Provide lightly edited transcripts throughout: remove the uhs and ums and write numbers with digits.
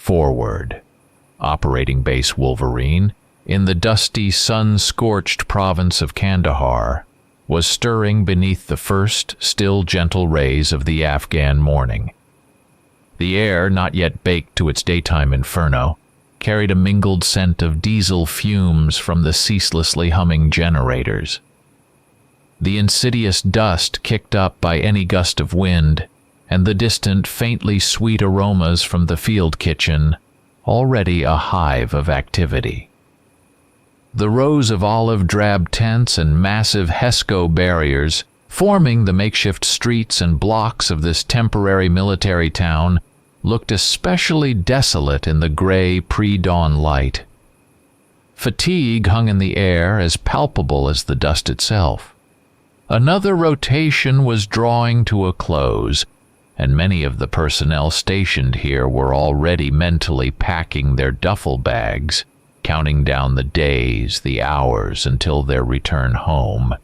Forward. Operating Base Wolverine, in the dusty, sun-scorched province of Kandahar, was stirring beneath the first, still gentle rays of the Afghan morning. The air, not yet baked to its daytime inferno, carried a mingled scent of diesel fumes from the ceaselessly humming generators. The insidious dust kicked up by any gust of wind, and the distant, faintly sweet aromas from the field kitchen, already a hive of activity. The rows of olive-drab tents and massive HESCO barriers forming the makeshift streets and blocks of this temporary military town looked especially desolate in the gray pre-dawn light. Fatigue hung in the air, as palpable as the dust itself. Another rotation was drawing to a close, and many of the personnel stationed here were already mentally packing their duffel bags, counting down the days, the hours until their return home,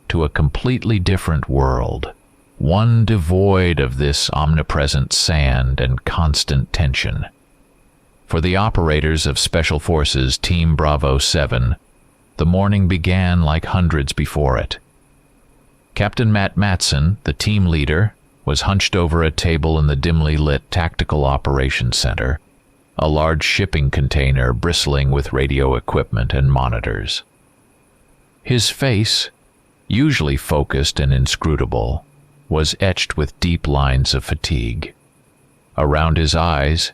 to a completely different world, one devoid of this omnipresent sand and constant tension. For the operators of Special Forces Team Bravo 7, the morning began like hundreds before it. Captain Matt Matson, the team leader, was hunched over a table in the dimly lit Tactical Operations Center, a large shipping container bristling with radio equipment and monitors. His face, usually focused and inscrutable, was etched with deep lines of fatigue. Around his eyes,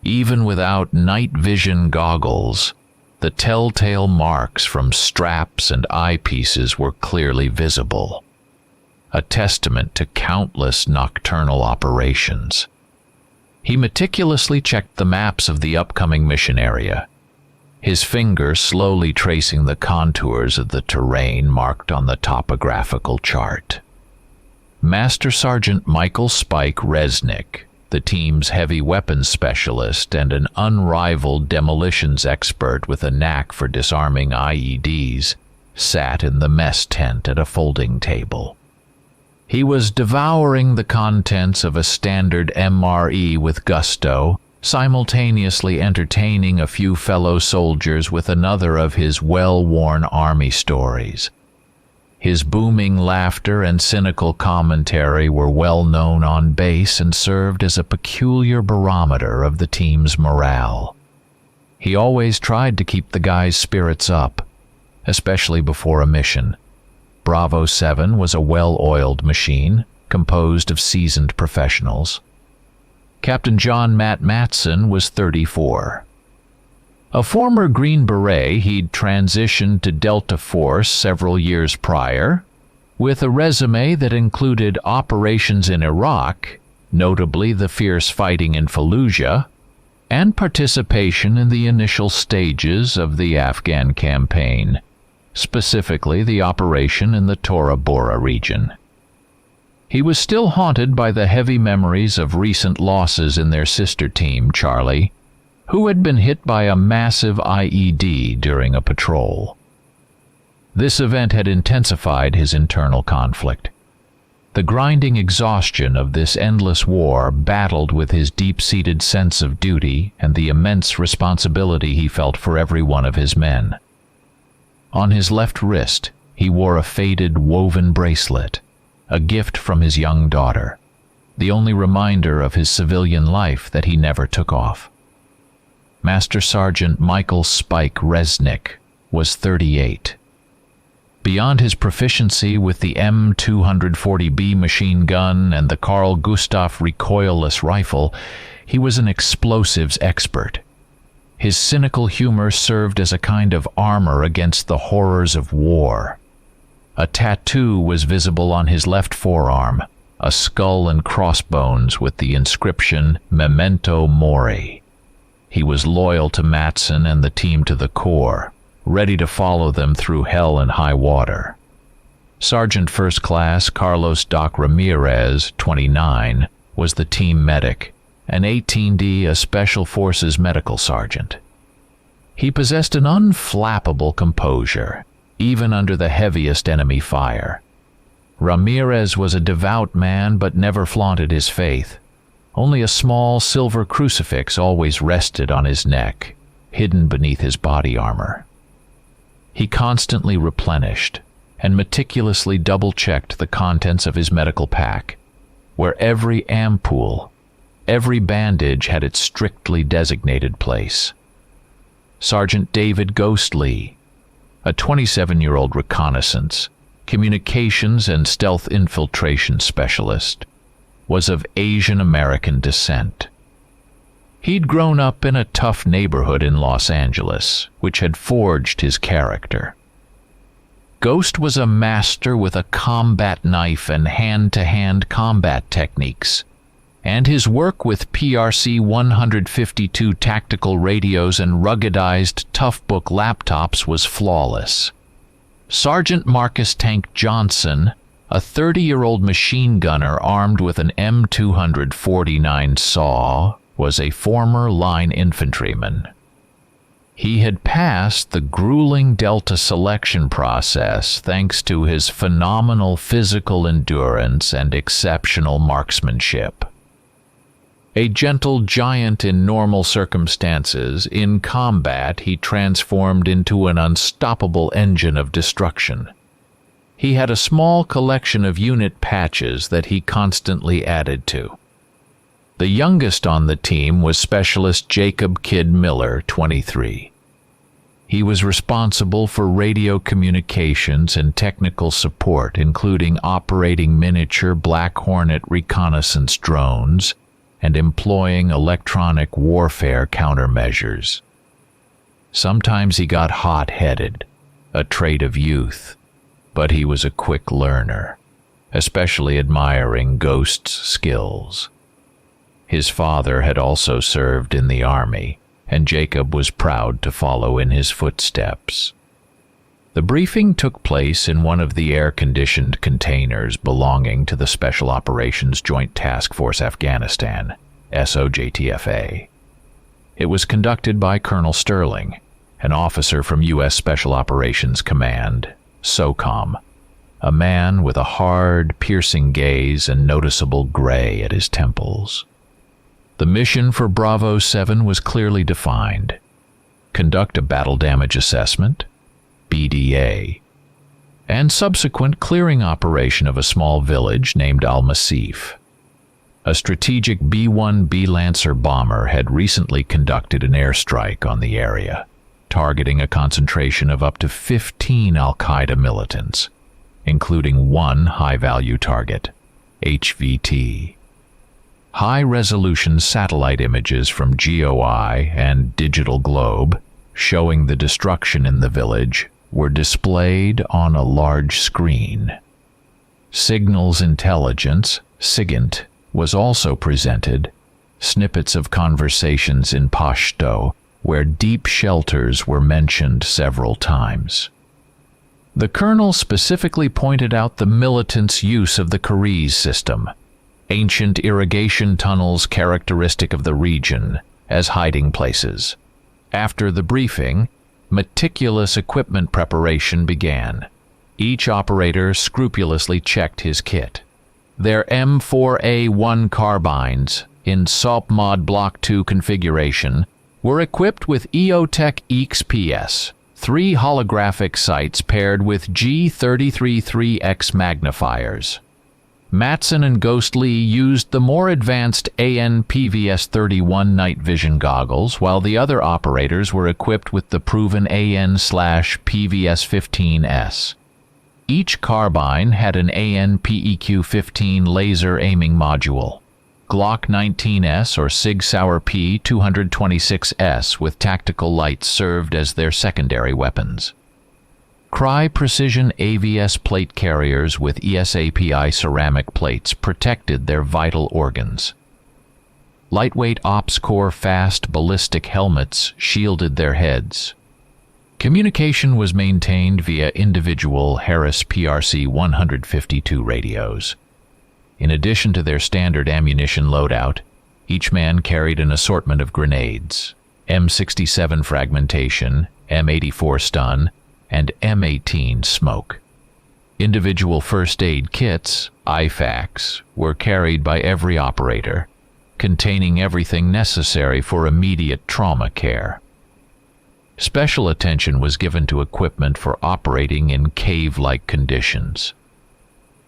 even without night vision goggles, the telltale marks from straps and eyepieces were clearly visible, a testament to countless nocturnal operations. He meticulously checked the maps of the upcoming mission area, his finger slowly tracing the contours of the terrain marked on the topographical chart. Master Sergeant Michael Spike Resnik, the team's heavy weapons specialist and an unrivaled demolitions expert with a knack for disarming IEDs, sat in the mess tent at a folding table. He was devouring the contents of a standard MRE with gusto, simultaneously entertaining a few fellow soldiers with another of his well-worn army stories. His booming laughter and cynical commentary were well known on base and served as a peculiar barometer of the team's morale. He always tried to keep the guys' spirits up, especially before a mission. Bravo 7 was a well-oiled machine, composed of seasoned professionals. Captain John Matt Matson was 34. A former Green Beret, he'd transitioned to Delta Force several years prior, with a resume that included operations in Iraq, notably the fierce fighting in Fallujah, and participation in the initial stages of the Afghan campaign, specifically the operation in the Tora Bora region. He was still haunted by the heavy memories of recent losses in their sister team, Charlie, who had been hit by a massive IED during a patrol. This event had intensified his internal conflict. The grinding exhaustion of this endless war battled with his deep-seated sense of duty and the immense responsibility he felt for every one of his men. On his left wrist, he wore a faded woven bracelet, a gift from his young daughter, the only reminder of his civilian life that he never took off. Master Sergeant Michael Spike Resnik was 38. Beyond his proficiency with the M240B machine gun and the Carl Gustaf recoilless rifle, he was an explosives expert. His cynical humor served as a kind of armor against the horrors of war. A tattoo was visible on his left forearm, a skull and crossbones with the inscription Memento Mori. He was loyal to Matson and the team to the core, ready to follow them through hell and high water. Sergeant First Class Carlos Doc Ramirez, 29, was the team medic, and 18D a Special Forces medical sergeant. He possessed an unflappable composure, even under the heaviest enemy fire. Ramirez was a devout man but never flaunted his faith, Only a small silver crucifix always rested on his neck, hidden beneath his body armor. He constantly replenished and meticulously double-checked the contents of his medical pack, where every ampoule, every bandage had its strictly designated place. Sergeant David Grisly, a 27-year-old reconnaissance, communications and stealth infiltration specialist, was of Asian American descent. He'd grown up in a tough neighborhood in Los Angeles, which had forged his character. Ghost was a master with a combat knife and hand-to-hand combat techniques, and his work with PRC-152 tactical radios and ruggedized Toughbook laptops was flawless. Sergeant Marcus Tank Johnson, a 30-year-old machine gunner armed with an M249 saw, was a former line infantryman. He had passed the grueling Delta selection process thanks to his phenomenal physical endurance and exceptional marksmanship. A gentle giant in normal circumstances, in combat he transformed into an unstoppable engine of destruction. He had a small collection of unit patches that he constantly added to. The youngest on the team was Specialist Jacob Kid Miller, 23. He was responsible for radio communications and technical support, including operating miniature Black Hornet reconnaissance drones and employing electronic warfare countermeasures. Sometimes he got hot-headed, a trait of youth, but he was a quick learner, especially admiring Ghost's skills. His father had also served in the army, and Jacob was proud to follow in his footsteps. The briefing took place in one of the air-conditioned containers belonging to the Special Operations Joint Task Force Afghanistan, SOJTFA. It was conducted by Colonel Sterling, an officer from U.S. Special Operations Command, SOCOM, a man with a hard, piercing gaze and noticeable gray at his temples. The mission for Bravo 7 was clearly defined. Conduct a battle damage assessment, BDA, and subsequent clearing operation of a small village named Al-Masif. A strategic B-1B Lancer bomber had recently conducted an airstrike on the area, targeting a concentration of up to 15 Al-Qaeda militants, including one high-value target, HVT. High-resolution satellite images from GOI and Digital Globe showing the destruction in the village were displayed on a large screen. Signals intelligence, SIGINT, was also presented, snippets of conversations in Pashto, where deep shelters were mentioned several times. The colonel specifically pointed out the militants' use of the Kariz system, ancient irrigation tunnels characteristic of the region, as hiding places. After the briefing, meticulous equipment preparation began. Each operator scrupulously checked his kit. Their M4A1 carbines, in SOP-Mod Block 2 configuration, were equipped with EOTech XPS, 3 holographic sights paired with G33-3X magnifiers. Matson and Ghostly used the more advanced AN-PVS-31 night vision goggles, while the other operators were equipped with the proven AN/PVS-15S. Each carbine had an AN-PEQ-15 laser aiming module, Glock 19S or Sig Sauer P226S with tactical lights served as their secondary weapons. Cry Precision AVS plate carriers with ESAPI ceramic plates protected their vital organs. Lightweight Ops Core fast ballistic helmets shielded their heads. Communication was maintained via individual Harris PRC-152 radios. In addition to their standard ammunition loadout, each man carried an assortment of grenades, M67 fragmentation, M84 stun, and M18 smoke. Individual first aid kits, IFAKs, were carried by every operator, containing everything necessary for immediate trauma care. Special attention was given to equipment for operating in cave-like conditions.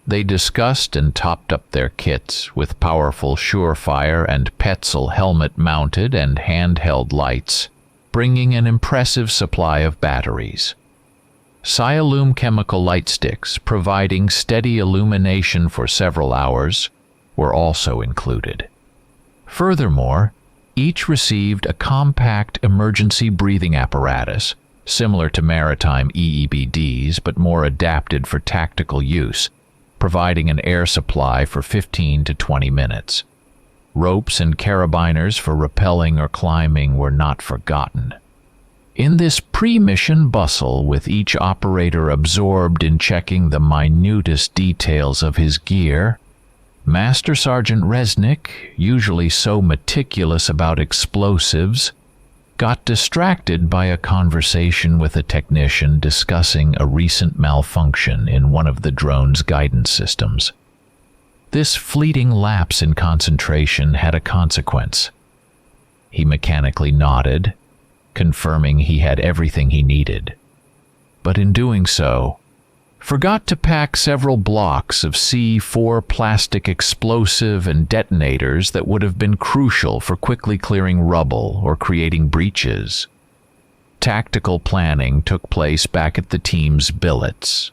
They discussed and topped up their kits with powerful Surefire and Petzl helmet-mounted and handheld lights, bringing an impressive supply of batteries. Sialume chemical light sticks, providing steady illumination for several hours, were also included. Furthermore, each received a compact emergency breathing apparatus, similar to maritime EEBDs but more adapted for tactical use, providing an air supply for 15 to 20 minutes. Ropes and carabiners for rappelling or climbing were not forgotten. In this pre-mission bustle, with each operator absorbed in checking the minutest details of his gear, Master Sergeant Resnik, usually so meticulous about explosives, got distracted by a conversation with a technician discussing a recent malfunction in one of the drone's guidance systems. This fleeting lapse in concentration had a consequence. He mechanically nodded, confirming he had everything he needed, but in doing so, forgot to pack several blocks of C4 plastic explosive and detonators that would have been crucial for quickly clearing rubble or creating breaches. Tactical planning took place back at the team's billets.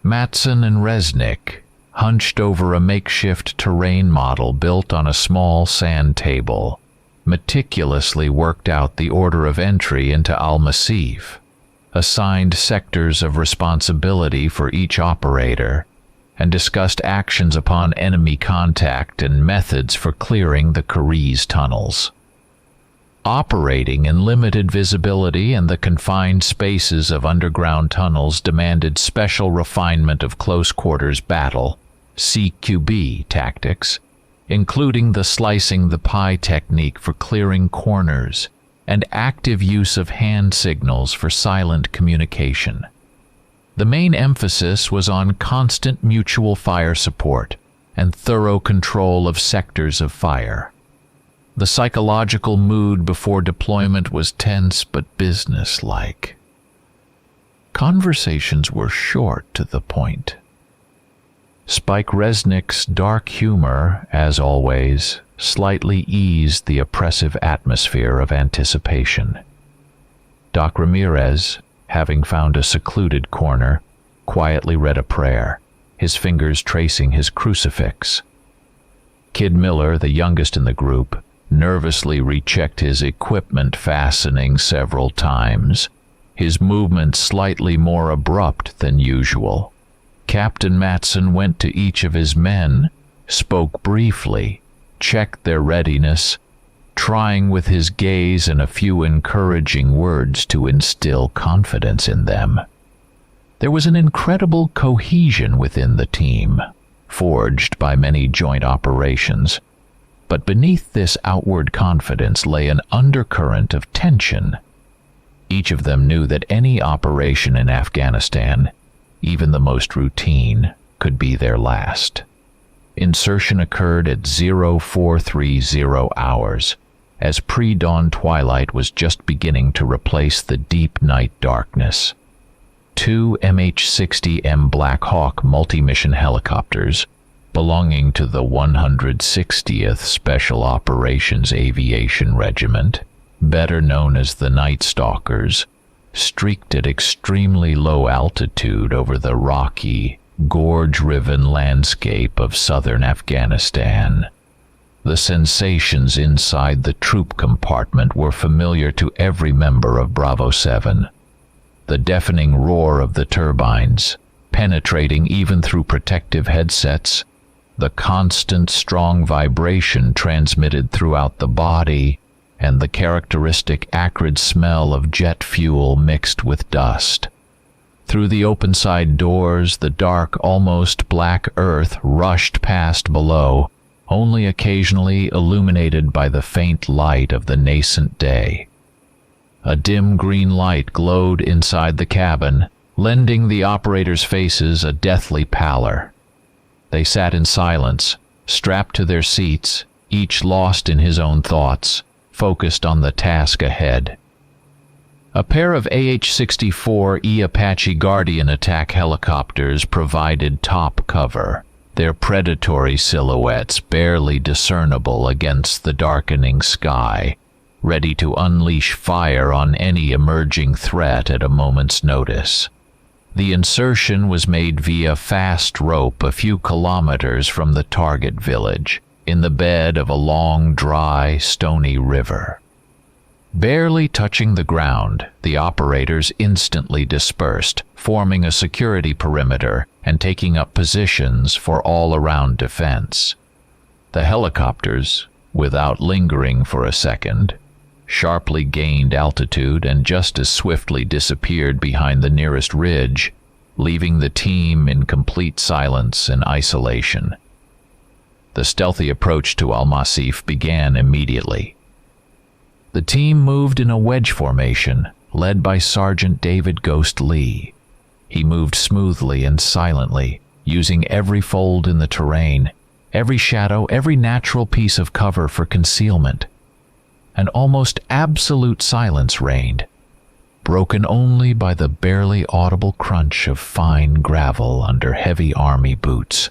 Matson and Resnik, hunched over a makeshift terrain model built on a small sand table, meticulously worked out the order of entry into Al-Masif, assigned sectors of responsibility for each operator, and discussed actions upon enemy contact and methods for clearing the Kariz tunnels. Operating in limited visibility and the confined spaces of underground tunnels demanded special refinement of close-quarters battle, CQB tactics, including the slicing the pie technique for clearing corners and active use of hand signals for silent communication. The main emphasis was on constant mutual fire support and thorough control of sectors of fire. The psychological mood before deployment was tense but businesslike. Conversations were short to the point. Spike Resnik's dark humor, as always, slightly eased the oppressive atmosphere of anticipation. Doc Ramirez, having found a secluded corner, quietly read a prayer, his fingers tracing his crucifix. Kid Miller, the youngest in the group, nervously rechecked his equipment fastening several times, his movements slightly more abrupt than usual. Captain Matson went to each of his men, spoke briefly, checked their readiness, trying with his gaze and a few encouraging words to instill confidence in them. There was an incredible cohesion within the team, forged by many joint operations, but beneath this outward confidence lay an undercurrent of tension. Each of them knew that any operation in Afghanistan, even the most routine, could be their last. Insertion occurred at 0430 hours, as pre-dawn twilight was just beginning to replace the deep night darkness. 2 MH-60M Black Hawk multi-mission helicopters, belonging to the 160th Special Operations Aviation Regiment, better known as the Night Stalkers, streaked at extremely low altitude over the rocky, gorge-riven landscape of southern Afghanistan. The sensations inside the troop compartment were familiar to every member of Bravo 7. The deafening roar of the turbines, penetrating even through protective headsets, the constant strong vibration transmitted throughout the body, and the characteristic acrid smell of jet fuel mixed with dust. Through the open side doors, the dark, almost black earth rushed past below, only occasionally illuminated by the faint light of the nascent day. A dim green light glowed inside the cabin, lending the operators' faces a deathly pallor. They sat in silence, strapped to their seats, each lost in his own thoughts, focused on the task ahead. A pair of AH-64E Apache Guardian attack helicopters provided top cover, their predatory silhouettes barely discernible against the darkening sky, ready to unleash fire on any emerging threat at a moment's notice. The insertion was made via fast rope a few kilometers from the target village, in the bed of a long, dry, stony river. Barely touching the ground, the operators instantly dispersed, forming a security perimeter and taking up positions for all-around defense. The helicopters, without lingering for a second, sharply gained altitude and just as swiftly disappeared behind the nearest ridge, leaving the team in complete silence and isolation. The stealthy approach to Al-Masif began immediately. The team moved in a wedge formation, led by Sergeant David Ghost Lee. He moved smoothly and silently, using every fold in the terrain, every shadow, every natural piece of cover for concealment. An almost absolute silence reigned, broken only by the barely audible crunch of fine gravel under heavy army boots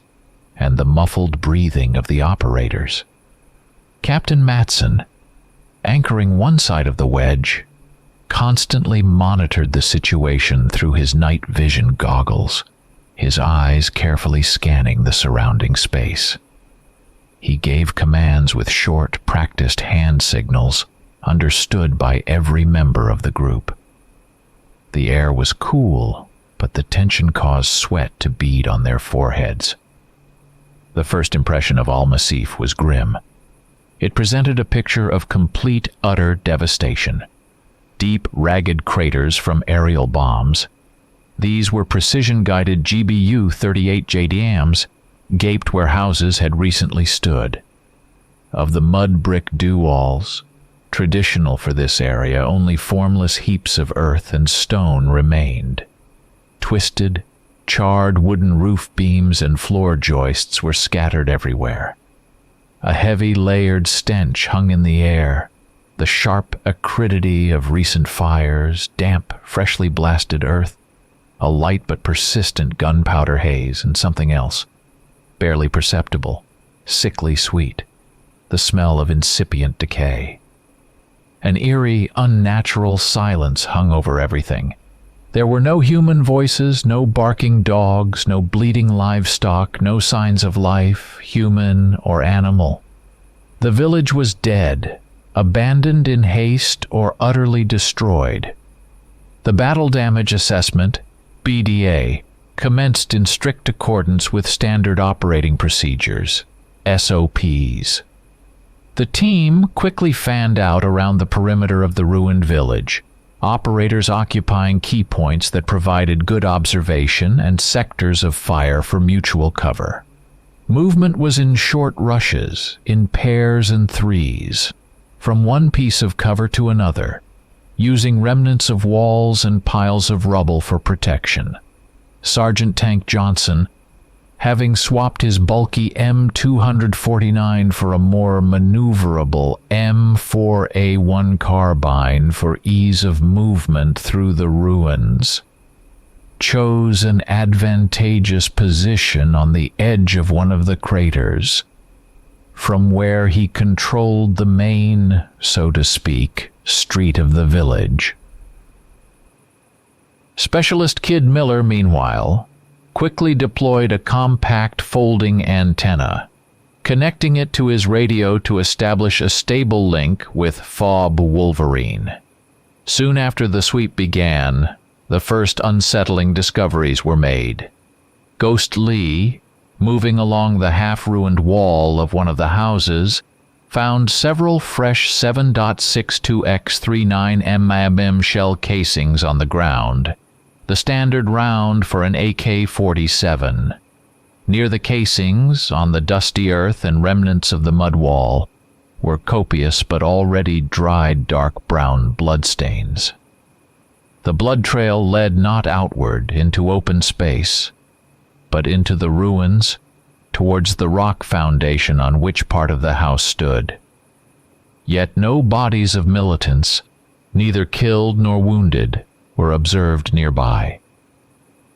and the muffled breathing of the operators. Captain Matson, anchoring one side of the wedge, constantly monitored the situation through his night vision goggles, his eyes carefully scanning the surrounding space. He gave commands with short, practiced hand signals, understood by every member of the group. The air was cool, but the tension caused sweat to bead on their foreheads. The first impression of Al-Masif was grim. It presented a picture of complete, utter devastation. Deep, ragged craters from aerial bombs. These were precision-guided GBU-38 JDAMs, gaped where houses had recently stood. Of the mud-brick dew walls, traditional for this area, only formless heaps of earth and stone remained. Twisted, charred wooden roof beams and floor joists were scattered everywhere. A heavy layered stench hung in the air, the sharp acridity of recent fires, damp, freshly blasted earth, a light but persistent gunpowder haze, and something else, barely perceptible, sickly sweet, the smell of incipient decay. An eerie, unnatural silence hung over everything. There were no human voices, no barking dogs, no bleating livestock, no signs of life, human or animal. The village was dead, abandoned in haste or utterly destroyed. The battle damage assessment, BDA, commenced in strict accordance with standard operating procedures, SOPs. The team quickly fanned out around the perimeter of the ruined village, operators occupying key points that provided good observation and sectors of fire for mutual cover. Movement was in short rushes, in pairs and threes, from one piece of cover to another, using remnants of walls and piles of rubble for protection. Sergeant Tank Johnson, having swapped his bulky M249 for a more maneuverable M4A1 carbine for ease of movement through the ruins, chose an advantageous position on the edge of one of the craters, from where he controlled the main, so to speak, street of the village. Specialist Kid Miller, meanwhile, quickly deployed a compact folding antenna, connecting it to his radio to establish a stable link with FOB Wolverine. Soon after the sweep began, the first unsettling discoveries were made. Ghost Lee, moving along the half-ruined wall of one of the houses, found several fresh 7.62x39 mm shell casings on the ground, the standard round for an AK-47. Near the casings, on the dusty earth and remnants of the mud wall, were copious but already dried dark brown bloodstains. The blood trail led not outward into open space, but into the ruins, towards the rock foundation on which part of the house stood. Yet no bodies of militants, neither killed nor wounded, were observed nearby.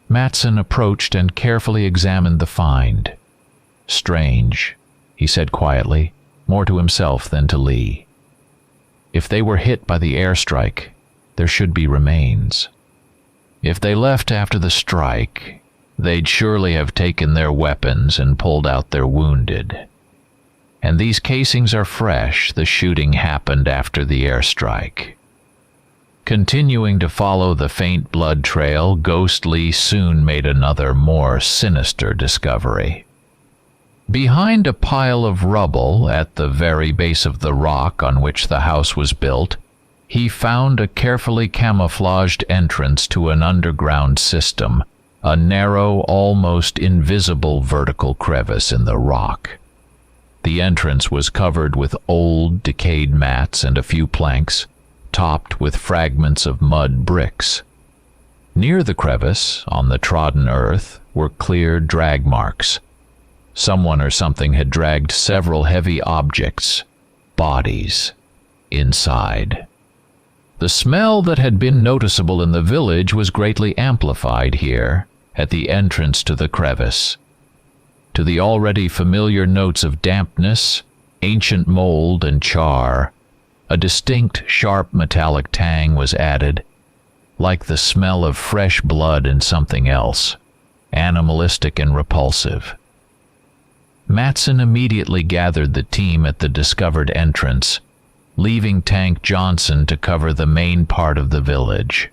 Matson approached and carefully examined the find. "Strange," he said quietly, more to himself than to Lee. "If they were hit by the airstrike, there should be remains. If they left after the strike, they'd surely have taken their weapons and pulled out their wounded. And these casings are fresh. The shooting happened after the airstrike." Continuing to follow the faint blood trail, Ghostly soon made another, more sinister discovery. Behind a pile of rubble at the very base of the rock on which the house was built, he found a carefully camouflaged entrance to an underground system, a narrow, almost invisible vertical crevice in the rock. The entrance was covered with old, decayed mats and a few planks, topped with fragments of mud bricks. Near the crevice, on the trodden earth, were clear drag marks. Someone or something had dragged several heavy objects, bodies, inside. The smell that had been noticeable in the village was greatly amplified here, at the entrance to the crevice. To the already familiar notes of dampness, ancient mold, and char, a distinct, sharp metallic tang was added, like the smell of fresh blood and something else, animalistic and repulsive. Matson immediately gathered the team at the discovered entrance, leaving Tank Johnson to cover the main part of the village.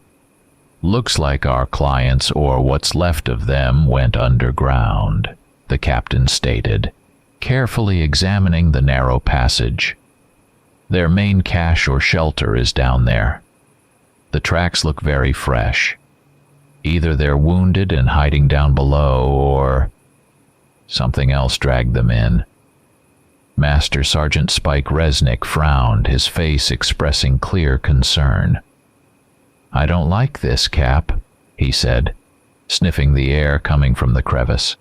"Looks like our clients, or what's left of them, went underground," the captain stated, carefully examining the narrow passage. "Their main cache or shelter is down there. The tracks look very fresh. Either they're wounded and hiding down below, or something else dragged them in." Master Sergeant Spike Resnik frowned, his face expressing clear concern. "I don't like this, Cap," he said, sniffing the air coming from the crevice.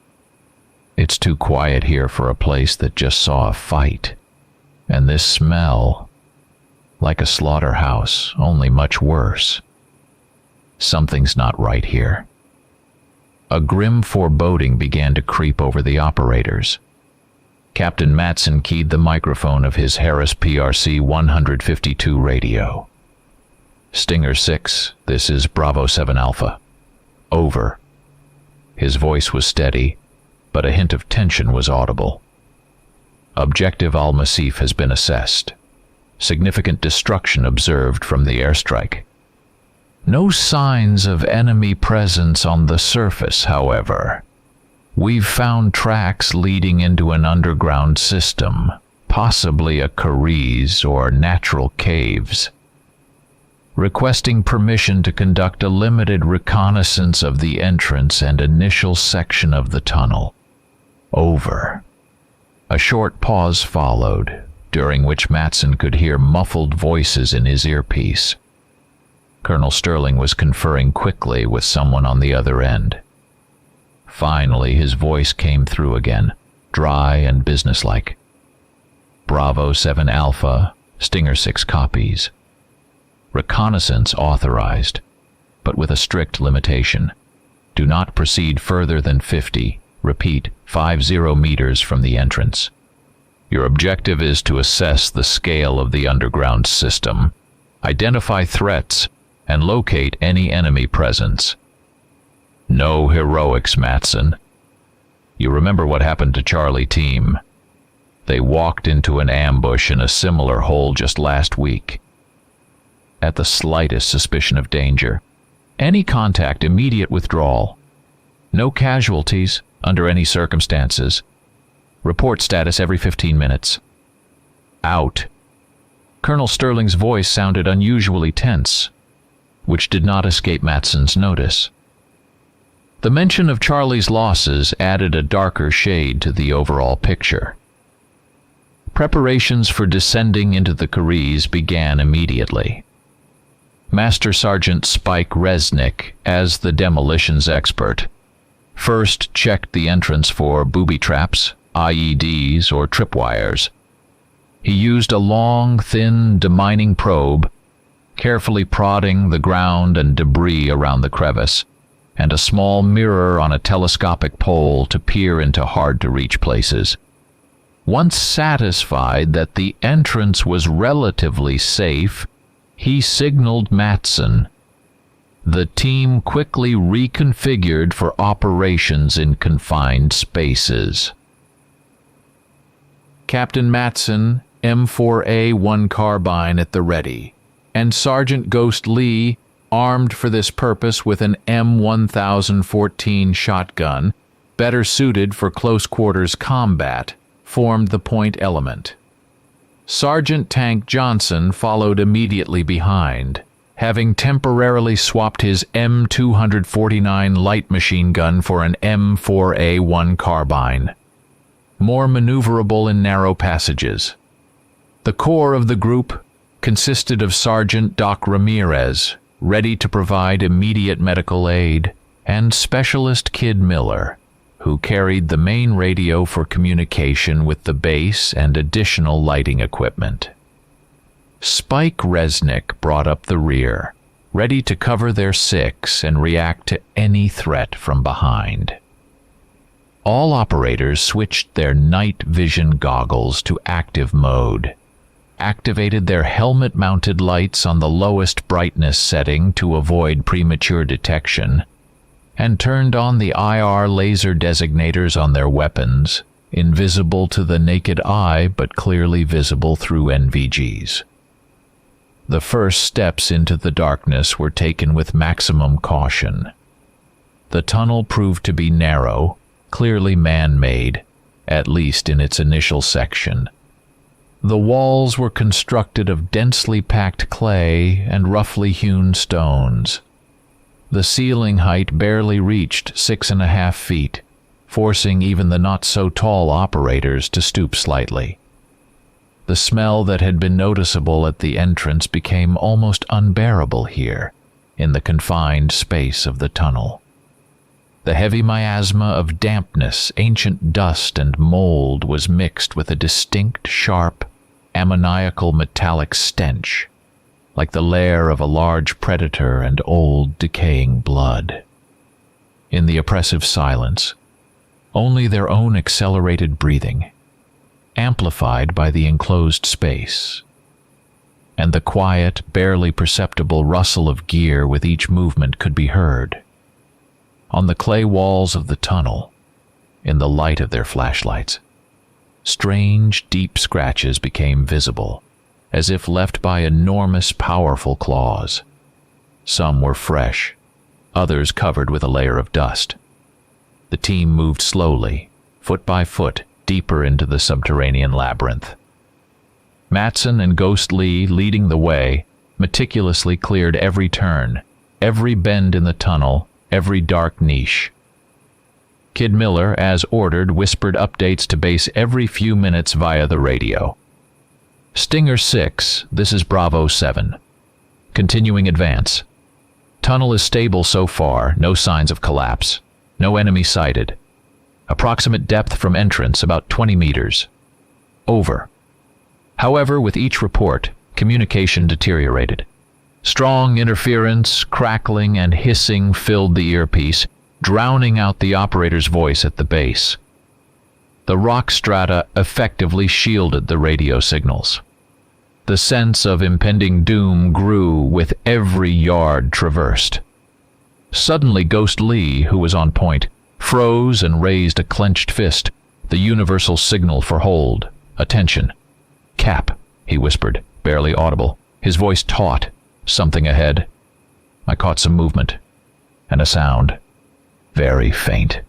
"It's too quiet here for a place that just saw a fight. And this smell, like a slaughterhouse, only much worse. Something's not right here." A grim foreboding began to creep over the operators. Captain Matson keyed the microphone of his Harris PRC 152 radio. "Stinger 6, this is Bravo 7 Alpha. Over." His voice was steady, but a hint of tension was audible. "Objective Al-Masif has been assessed. Significant destruction observed from the airstrike. No signs of enemy presence on the surface, however. We've found tracks leading into an underground system, possibly a carriz or natural caves. Requesting permission to conduct a limited reconnaissance of the entrance and initial section of the tunnel. Over." A short pause followed, during which Matson could hear muffled voices in his earpiece. Colonel Sterling was conferring quickly with someone on the other end. Finally, his voice came through again, dry and businesslike. "Bravo 7 Alpha, Stinger 6 copies. Reconnaissance authorized, but with a strict limitation. Do not proceed further than 50, repeat, 50 meters from the entrance. Your objective is to assess the scale of the underground system, identify threats, and locate any enemy presence. No heroics, Matson. You remember what happened to Charlie Team. They walked into an ambush in a similar hole just last week. At the slightest suspicion of danger, any contact, immediate withdrawal. No casualties under any circumstances. Report status every 15 minutes. Out." Colonel Sterling's voice sounded unusually tense, which did not escape Matson's notice. The mention of Charlie's losses added a darker shade to the overall picture. Preparations for descending into the carriz began immediately. Master Sergeant Spike Resnik, as the demolitions expert, first checked the entrance for booby traps, IEDs, or tripwires. He used a long, thin, demining probe, carefully prodding the ground and debris around the crevice, and a small mirror on a telescopic pole to peer into hard-to-reach places. Once satisfied that the entrance was relatively safe, he signaled Matson. The team quickly reconfigured for operations in confined spaces. Captain Matson, M4A1 carbine at the ready, and Sergeant Ghost Lee, armed for this purpose with an M1014 shotgun, better suited for close-quarters combat, formed the point element. Sergeant Tank Johnson followed immediately behind, having temporarily swapped his M249 light machine gun for an M4A1 carbine, more maneuverable in narrow passages. The core of the group consisted of Sergeant Doc Ramirez, ready to provide immediate medical aid, and Specialist Kid Miller, who carried the main radio for communication with the base and additional lighting equipment. Spike Resnik brought up the rear, ready to cover their six and react to any threat from behind. All operators switched their night vision goggles to active mode, activated their helmet-mounted lights on the lowest brightness setting to avoid premature detection, and turned on the IR laser designators on their weapons, invisible to the naked eye but clearly visible through NVGs. The first steps into the darkness were taken with maximum caution. The tunnel proved to be narrow, clearly man-made, at least in its initial section. The walls were constructed of densely packed clay and roughly hewn stones. The ceiling height barely reached 6.5 feet, forcing even the not-so-tall operators to stoop slightly. The smell that had been noticeable at the entrance became almost unbearable here, in the confined space of the tunnel. The heavy miasma of dampness, ancient dust, and mold was mixed with a distinct, sharp, ammoniacal metallic stench, like the lair of a large predator and old, decaying blood. In the oppressive silence, only their own accelerated breathing, amplified by the enclosed space, and the quiet, barely perceptible rustle of gear with each movement could be heard. On the clay walls of the tunnel, in the light of their flashlights, strange, deep scratches became visible, as if left by enormous, powerful claws. Some were fresh, others covered with a layer of dust. The team moved slowly, foot by foot, deeper into the subterranean labyrinth. Matson and Ghost Lee, leading the way, meticulously cleared every turn, every bend in the tunnel, every dark niche. Kid Miller, as ordered, whispered updates to base every few minutes via the radio. Stinger 6, this is Bravo 7. Continuing advance. Tunnel is stable so far, no signs of collapse. No enemy sighted. Approximate depth from entrance, about 20 meters. Over. However, with each report, communication deteriorated. Strong interference, crackling, and hissing filled the earpiece, drowning out the operator's voice at the base. The rock strata effectively shielded the radio signals. The sense of impending doom grew with every yard traversed. Suddenly, Ghost Lee, who was on point, froze and raised a clenched fist, the universal signal for hold. Attention. Cap, he whispered, barely audible, his voice taut. Something ahead. I caught some movement, and a sound, very faint.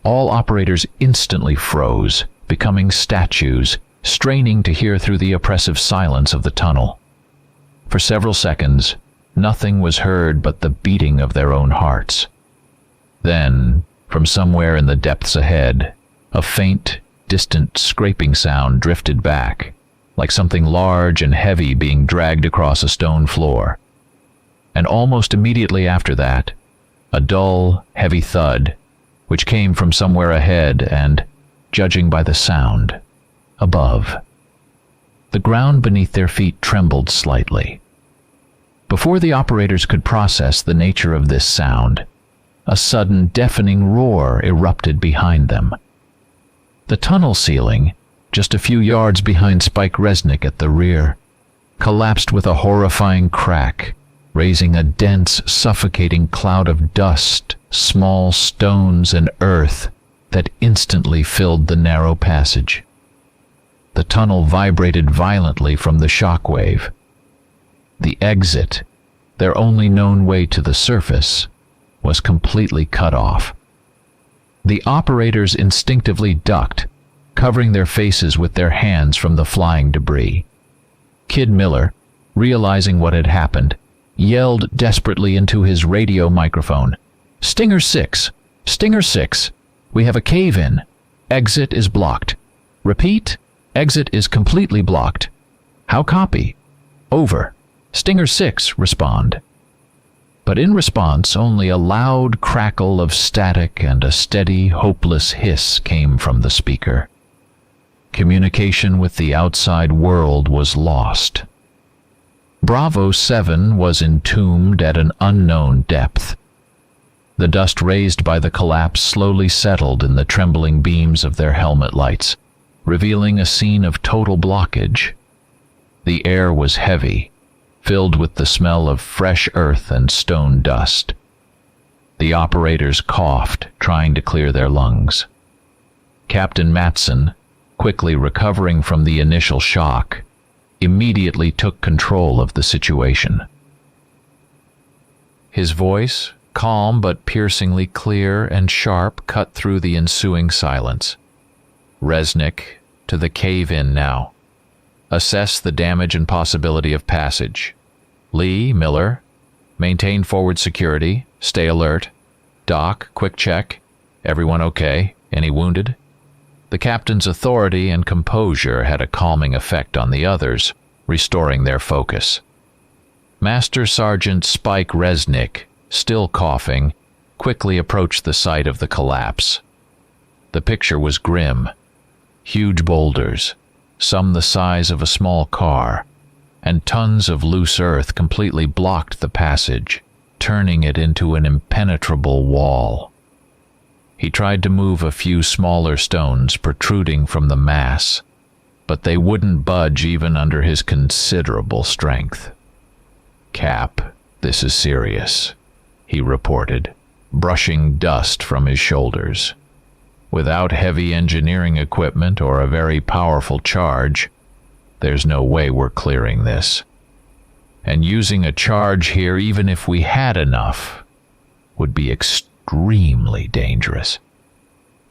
All operators instantly froze, becoming statues, straining to hear through the oppressive silence of the tunnel. For several seconds, nothing was heard but the beating of their own hearts. Then, from somewhere in the depths ahead, a faint, distant scraping sound drifted back, like something large and heavy being dragged across a stone floor. And almost immediately after that, a dull, heavy thud, which came from somewhere ahead and, judging by the sound. Above. The ground beneath their feet trembled slightly. Before the operators could process the nature of this sound, a sudden deafening roar erupted behind them. The tunnel ceiling, just a few yards behind Spike Resnik at the rear, collapsed with a horrifying crack, raising a dense, suffocating cloud of dust, small stones, and earth that instantly filled the narrow passage. The tunnel vibrated violently from the shock wave. The exit, their only known way to the surface, was completely cut off. The operators instinctively ducked, covering their faces with their hands from the flying debris. Kid Miller, realizing what had happened, yelled desperately into his radio microphone, "Stinger 6! Stinger 6! We have a cave-in. Exit is blocked. Repeat, exit is completely blocked. How copy? Over. Stinger 6, respond." But in response, only a loud crackle of static and a steady, hopeless hiss came from the speaker. Communication with the outside world was lost. Bravo 7 was entombed at an unknown depth. The dust raised by the collapse slowly settled in the trembling beams of their helmet lights, revealing a scene of total blockage. The air was heavy, filled with the smell of fresh earth and stone dust. The operators coughed, trying to clear their lungs. Captain Matson, quickly recovering from the initial shock, immediately took control of the situation. His voice, calm but piercingly clear and sharp, cut through the ensuing silence. "Resnik, to the cave-in now. Assess the damage and possibility of passage. Lee, Miller, maintain forward security, stay alert. Doc, quick check. Everyone okay? Any wounded?" The captain's authority and composure had a calming effect on the others, restoring their focus. Master Sergeant Spike Resnik, still coughing, quickly approached the site of the collapse. The picture was grim. Huge boulders, some the size of a small car, and tons of loose earth completely blocked the passage, turning it into an impenetrable wall. He tried to move a few smaller stones protruding from the mass, but they wouldn't budge even under his considerable strength. "Cap, this is serious," he reported, brushing dust from his shoulders. "Without heavy engineering equipment or a very powerful charge, there's no way we're clearing this. And using a charge here, even if we had enough, would be extremely dangerous.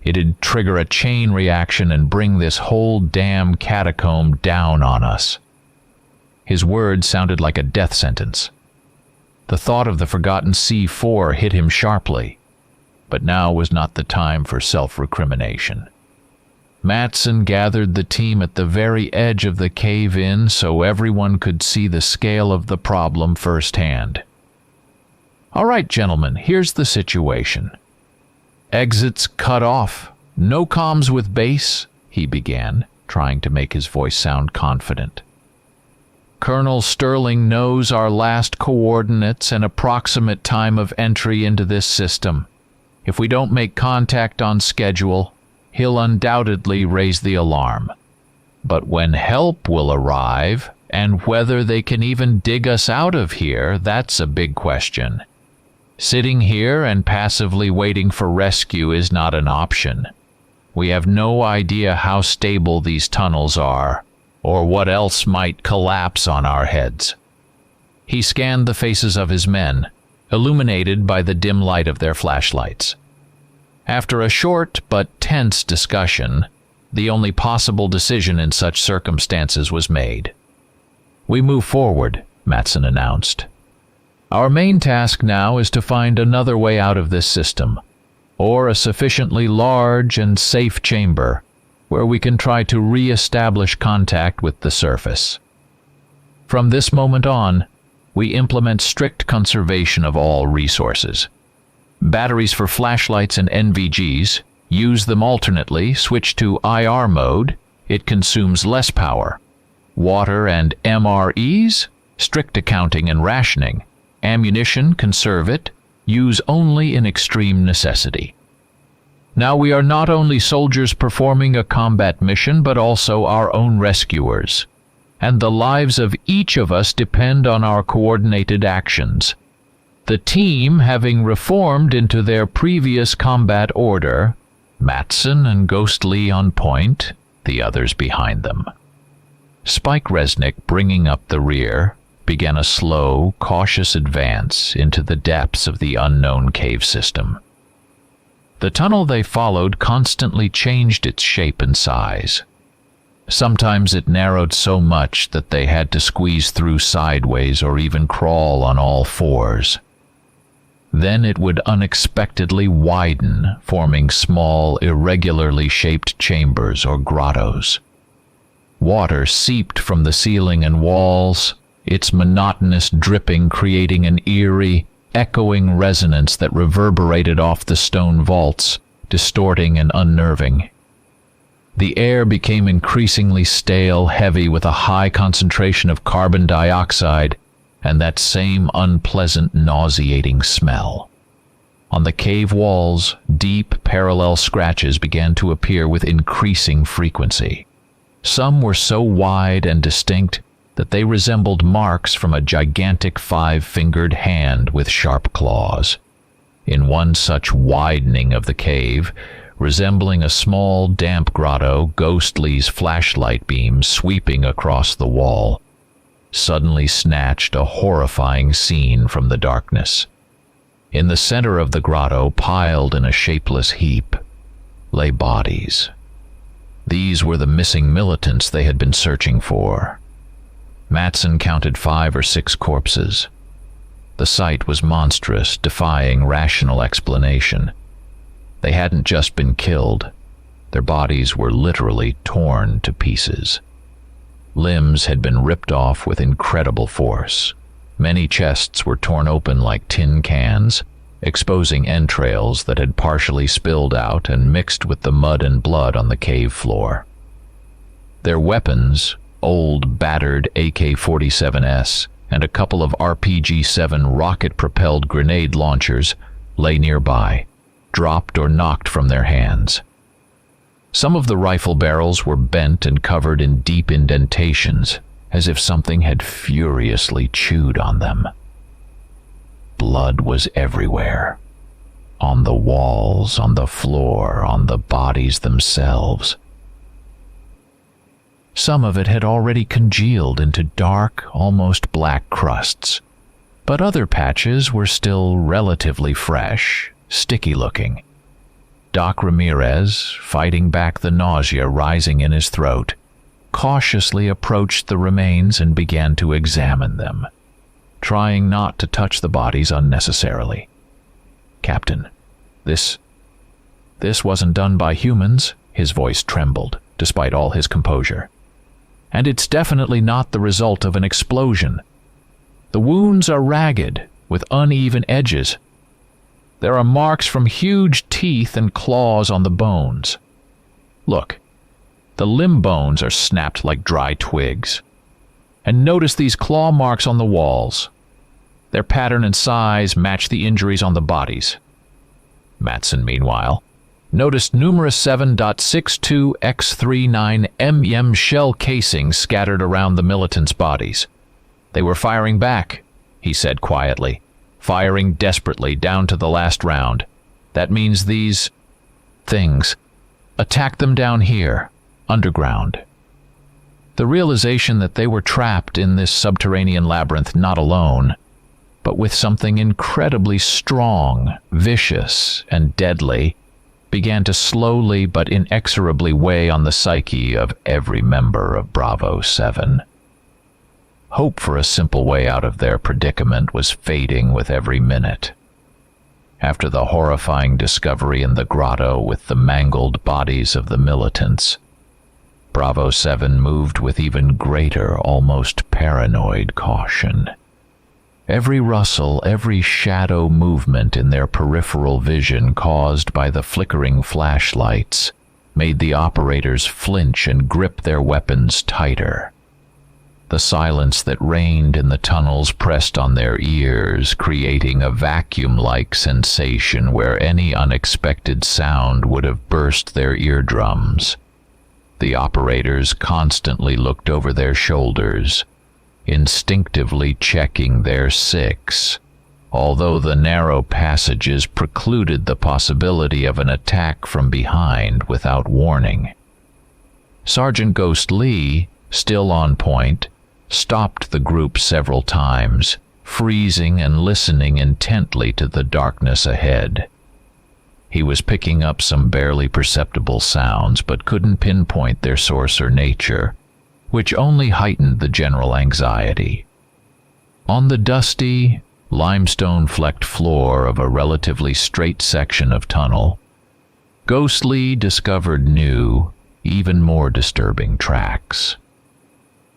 It'd trigger a chain reaction and bring this whole damn catacomb down on us." His words sounded like a death sentence. The thought of the forgotten C4 hit him sharply, but now was not the time for self-recrimination. Matson gathered the team at the very edge of the cave-in so everyone could see the scale of the problem firsthand. "All right, gentlemen, here's the situation. Exits cut off. No comms with base," he began, trying to make his voice sound confident. "Colonel Sterling knows our last coordinates and approximate time of entry into this system. If we don't make contact on schedule, he'll undoubtedly raise the alarm. But when help will arrive, and whether they can even dig us out of here, that's a big question. Sitting here and passively waiting for rescue is not an option. We have no idea how stable these tunnels are, or what else might collapse on our heads." He scanned the faces of his men, illuminated by the dim light of their flashlights. After a short but tense discussion, the only possible decision in such circumstances was made. "We move forward," Matson announced. "Our main task now is to find another way out of this system, or a sufficiently large and safe chamber where we can try to re-establish contact with the surface. From this moment on, we implement strict conservation of all resources. Batteries for flashlights and NVGs, Use them alternately. Switch to IR mode. It consumes less power. Water and MREs? Strict accounting and rationing. Ammunition, conserve it. Use only in extreme necessity. Now we are not only soldiers performing a combat mission, but also our own rescuers. And the lives of each of us depend on our coordinated actions. The team, having reformed into their previous combat order, Matson and Ghostly on point, the others behind them. Spike Resnik, bringing up the rear, began a slow, cautious advance into the depths of the unknown cave system. The tunnel they followed constantly changed its shape and size. Sometimes it narrowed so much that they had to squeeze through sideways or even crawl on all fours. Then it would unexpectedly widen, forming small, irregularly shaped chambers or grottos. Water seeped from the ceiling and walls, its monotonous dripping creating an eerie, echoing resonance that reverberated off the stone vaults, distorting and unnerving. The air became increasingly stale, heavy with a high concentration of carbon dioxide and that same unpleasant, nauseating smell. On the cave walls, deep, parallel scratches began to appear with increasing frequency. Some were so wide and distinct that they resembled marks from a gigantic five-fingered hand with sharp claws. In one such widening of the cave, resembling a small, damp grotto, Ghostly's flashlight beam sweeping across the wall suddenly snatched a horrifying scene from the darkness. In the center of the grotto, piled in a shapeless heap, lay bodies. These were the missing militants they had been searching for. Matson counted 5 or 6 corpses. The sight was monstrous, defying rational explanation. They hadn't just been killed. Their bodies were literally torn to pieces. Limbs had been ripped off with incredible force. Many chests were torn open like tin cans, exposing entrails that had partially spilled out and mixed with the mud and blood on the cave floor. Their weapons, old, battered AK-47S and a couple of RPG-7 rocket-propelled grenade launchers, lay nearby, dropped or knocked from their hands. Some of the rifle barrels were bent and covered in deep indentations, as if something had furiously chewed on them. Blood was everywhere. On the walls, on the floor, on the bodies themselves. Some of it had already congealed into dark, almost black crusts, but other patches were still relatively fresh, sticky-looking. Doc Ramirez, fighting back the nausea rising in his throat, cautiously approached the remains and began to examine them, trying not to touch the bodies unnecessarily. "Captain, this wasn't done by humans," his voice trembled, despite all his composure. "And it's definitely not the result of an explosion. The wounds are ragged, with uneven edges. There are marks from huge teeth and claws on the bones. Look, the limb bones are snapped like dry twigs. And notice these claw marks on the walls. Their pattern and size match the injuries on the bodies." Matson, meanwhile, noticed numerous 7.62x39 mm shell casings scattered around the militants' bodies. "They were firing back," he said quietly, "firing desperately down to the last round. That means these things attacked them down here, underground." The realization that they were trapped in this subterranean labyrinth not alone, but with something incredibly strong, vicious, and deadly, began to slowly but inexorably weigh on the psyche of every member of Bravo 7. Hope for a simple way out of their predicament was fading with every minute. After the horrifying discovery in the grotto with the mangled bodies of the militants, Bravo 7 moved with even greater, almost paranoid caution. Every rustle, every shadow movement in their peripheral vision caused by the flickering flashlights made the operators flinch and grip their weapons tighter. The silence that reigned in the tunnels pressed on their ears, creating a vacuum-like sensation where any unexpected sound would have burst their eardrums. The operators constantly looked over their shoulders, instinctively checking their six, although the narrow passages precluded the possibility of an attack from behind without warning. Sergeant Grisly, still on point, stopped the group several times, freezing and listening intently to the darkness ahead. He was picking up some barely perceptible sounds, but couldn't pinpoint their source or nature, which only heightened the general anxiety. On the dusty, limestone-flecked floor of a relatively straight section of tunnel, Grisly discovered new, even more disturbing tracks.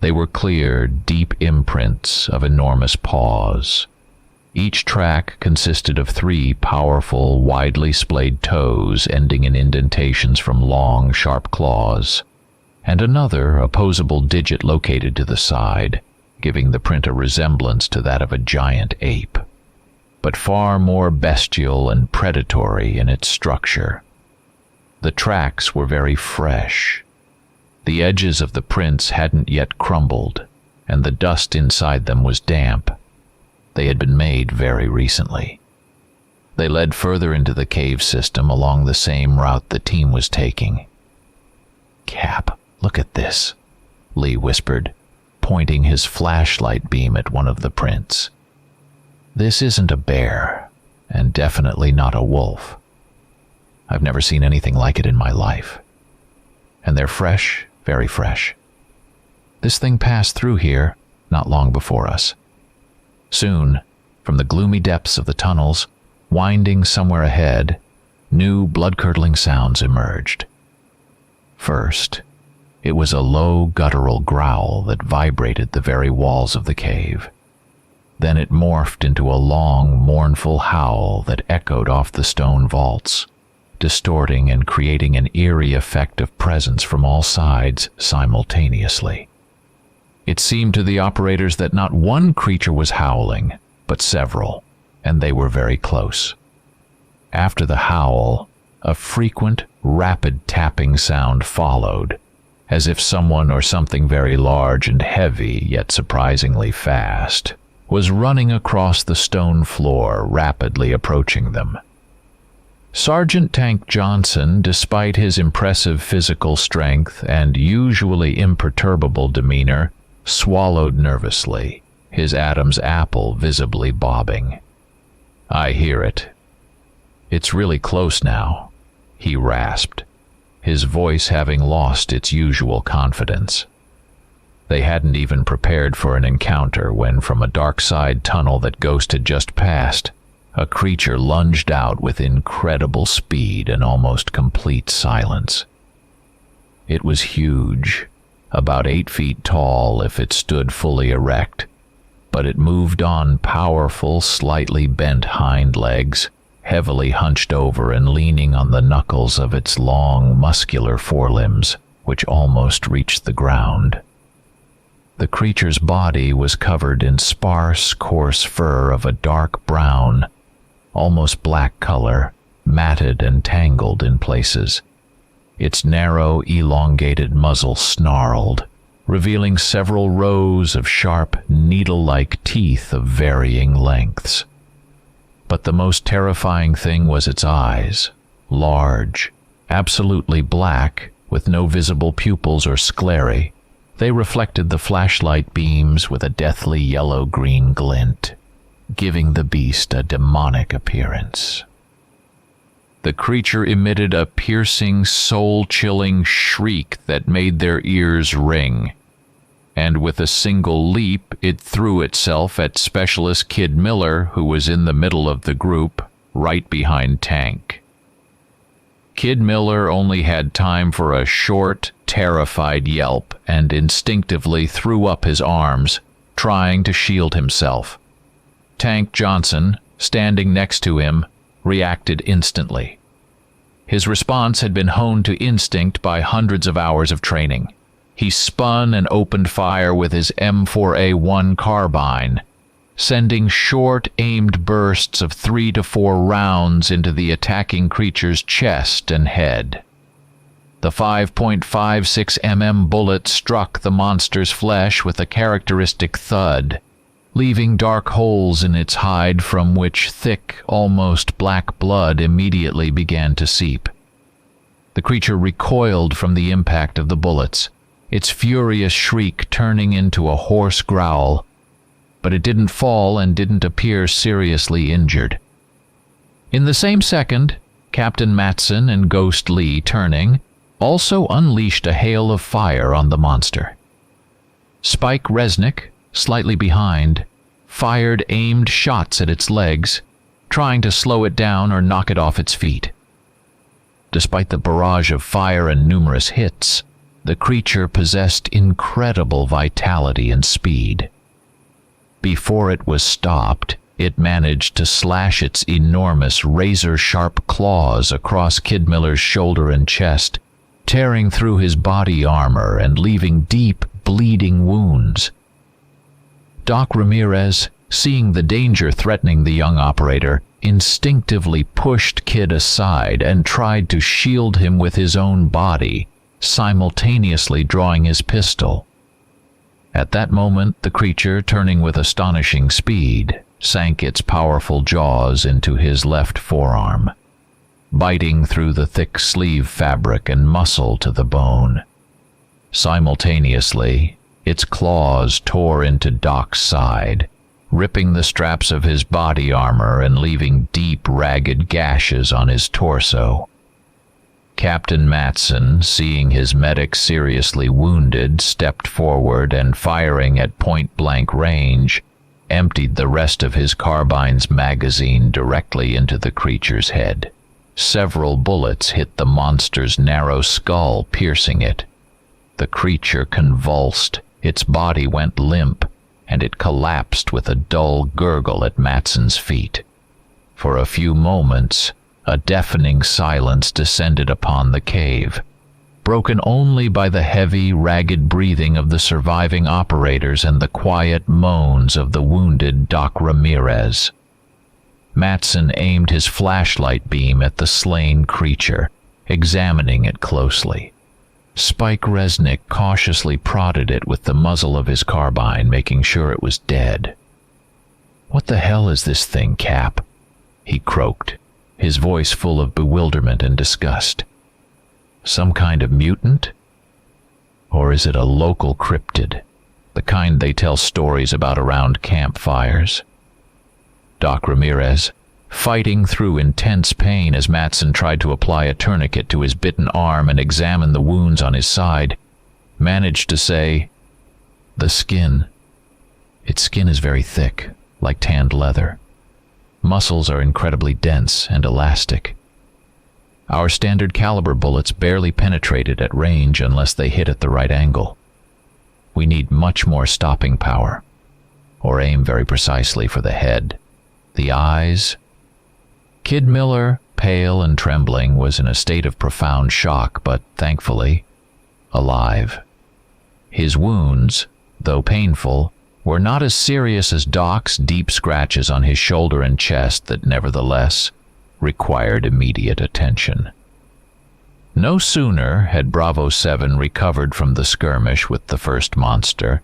They were clear, deep imprints of enormous paws. Each track consisted of 3 powerful, widely splayed toes ending in indentations from long, sharp claws, and another opposable digit located to the side, giving the print a resemblance to that of a giant ape, but far more bestial and predatory in its structure. The tracks were very fresh. The edges of the prints hadn't yet crumbled, and the dust inside them was damp. They had been made very recently. They led further into the cave system along the same route the team was taking. "Cap, look at this," Lee whispered, pointing his flashlight beam at one of the prints. "This isn't a bear, and definitely not a wolf. I've never seen anything like it in my life. And they're fresh, very fresh. This thing passed through here not long before us." Soon, from the gloomy depths of the tunnels, winding somewhere ahead, new blood-curdling sounds emerged. First, it was a low guttural growl that vibrated the very walls of the cave. Then it morphed into a long, mournful howl that echoed off the stone vaults, distorting and creating an eerie effect of presence from all sides simultaneously. It seemed to the operators that not one creature was howling, but several, and they were very close. After the howl, a frequent, rapid tapping sound followed, as if someone or something very large and heavy, yet surprisingly fast, was running across the stone floor, rapidly approaching them. Sergeant Tank Johnson, despite his impressive physical strength and usually imperturbable demeanor, swallowed nervously, his Adam's apple visibly bobbing. "I hear it. It's really close now," he rasped, his voice having lost its usual confidence. They hadn't even prepared for an encounter when, from a dark side tunnel that Ghost had just passed, a creature lunged out with incredible speed and almost complete silence. It was huge, about 8 feet tall if it stood fully erect, but it moved on powerful, slightly bent hind legs, heavily hunched over and leaning on the knuckles of its long, muscular forelimbs, which almost reached the ground. The creature's body was covered in sparse, coarse fur of a dark brown, almost black color, matted and tangled in places. Its narrow, elongated muzzle snarled, revealing several rows of sharp, needle-like teeth of varying lengths. But the most terrifying thing was its eyes, large, absolutely black, with no visible pupils or sclerae. They reflected the flashlight beams with a deathly yellow-green glint, giving the beast a demonic appearance. The creature emitted a piercing, soul-chilling shriek that made their ears ring, and with a single leap it threw itself at Specialist Kid Miller, who was in the middle of the group, right behind Tank. Kid Miller only had time for a short, terrified yelp and instinctively threw up his arms, trying to shield himself. Tank Johnson, standing next to him, reacted instantly. His response had been honed to instinct by hundreds of hours of training. He spun and opened fire with his M4A1 carbine, sending short, aimed bursts of 3 to 4 rounds into the attacking creature's chest and head. The 5.56 mm bullet struck the monster's flesh with a characteristic thud, leaving dark holes in its hide from which thick, almost black blood immediately began to seep. The creature recoiled from the impact of the bullets, its furious shriek turning into a hoarse growl, but it didn't fall and didn't appear seriously injured. In the same second, Captain Matson and Ghost Lee, turning, also unleashed a hail of fire on the monster. Spike Resnik, slightly behind, fired aimed shots at its legs, trying to slow it down or knock it off its feet. Despite the barrage of fire and numerous hits, the creature possessed incredible vitality and speed. Before it was stopped, it managed to slash its enormous razor-sharp claws across Kid Miller's shoulder and chest, tearing through his body armor and leaving deep, bleeding wounds. Doc Ramirez, seeing the danger threatening the young operator, instinctively pushed Kid aside and tried to shield him with his own body, simultaneously drawing his pistol. At that moment, the creature, turning with astonishing speed, sank its powerful jaws into his left forearm, biting through the thick sleeve fabric and muscle to the bone. Simultaneously, its claws tore into Doc's side, ripping the straps of his body armor and leaving deep, ragged gashes on his torso. Captain Matson, seeing his medic seriously wounded, stepped forward and, firing at point-blank range, emptied the rest of his carbine's magazine directly into the creature's head. Several bullets hit the monster's narrow skull, piercing it. The creature convulsed, its body went limp, and it collapsed with a dull gurgle at Matson's feet. For a few moments, a deafening silence descended upon the cave, broken only by the heavy, ragged breathing of the surviving operators and the quiet moans of the wounded Doc Ramirez. Matson aimed his flashlight beam at the slain creature, examining it closely. Spike Resnik cautiously prodded it with the muzzle of his carbine, making sure it was dead. "What the hell is this thing, Cap?" he croaked, his voice full of bewilderment and disgust. "Some kind of mutant? Or is it a local cryptid, the kind they tell stories about around campfires?" Doc Ramirez, fighting through intense pain as Matson tried to apply a tourniquet to his bitten arm and examine the wounds on his side, managed to say, "The skin. Its skin is very thick, like tanned leather. Muscles are incredibly dense and elastic. Our standard caliber bullets barely penetrate it at range unless they hit at the right angle. We need much more stopping power, or aim very precisely for the head. The eyes..." Kid Miller, pale and trembling, was in a state of profound shock, but, thankfully, alive. His wounds, though painful, were not as serious as Doc's deep scratches on his shoulder and chest that nevertheless required immediate attention. No sooner had Bravo 7 recovered from the skirmish with the first monster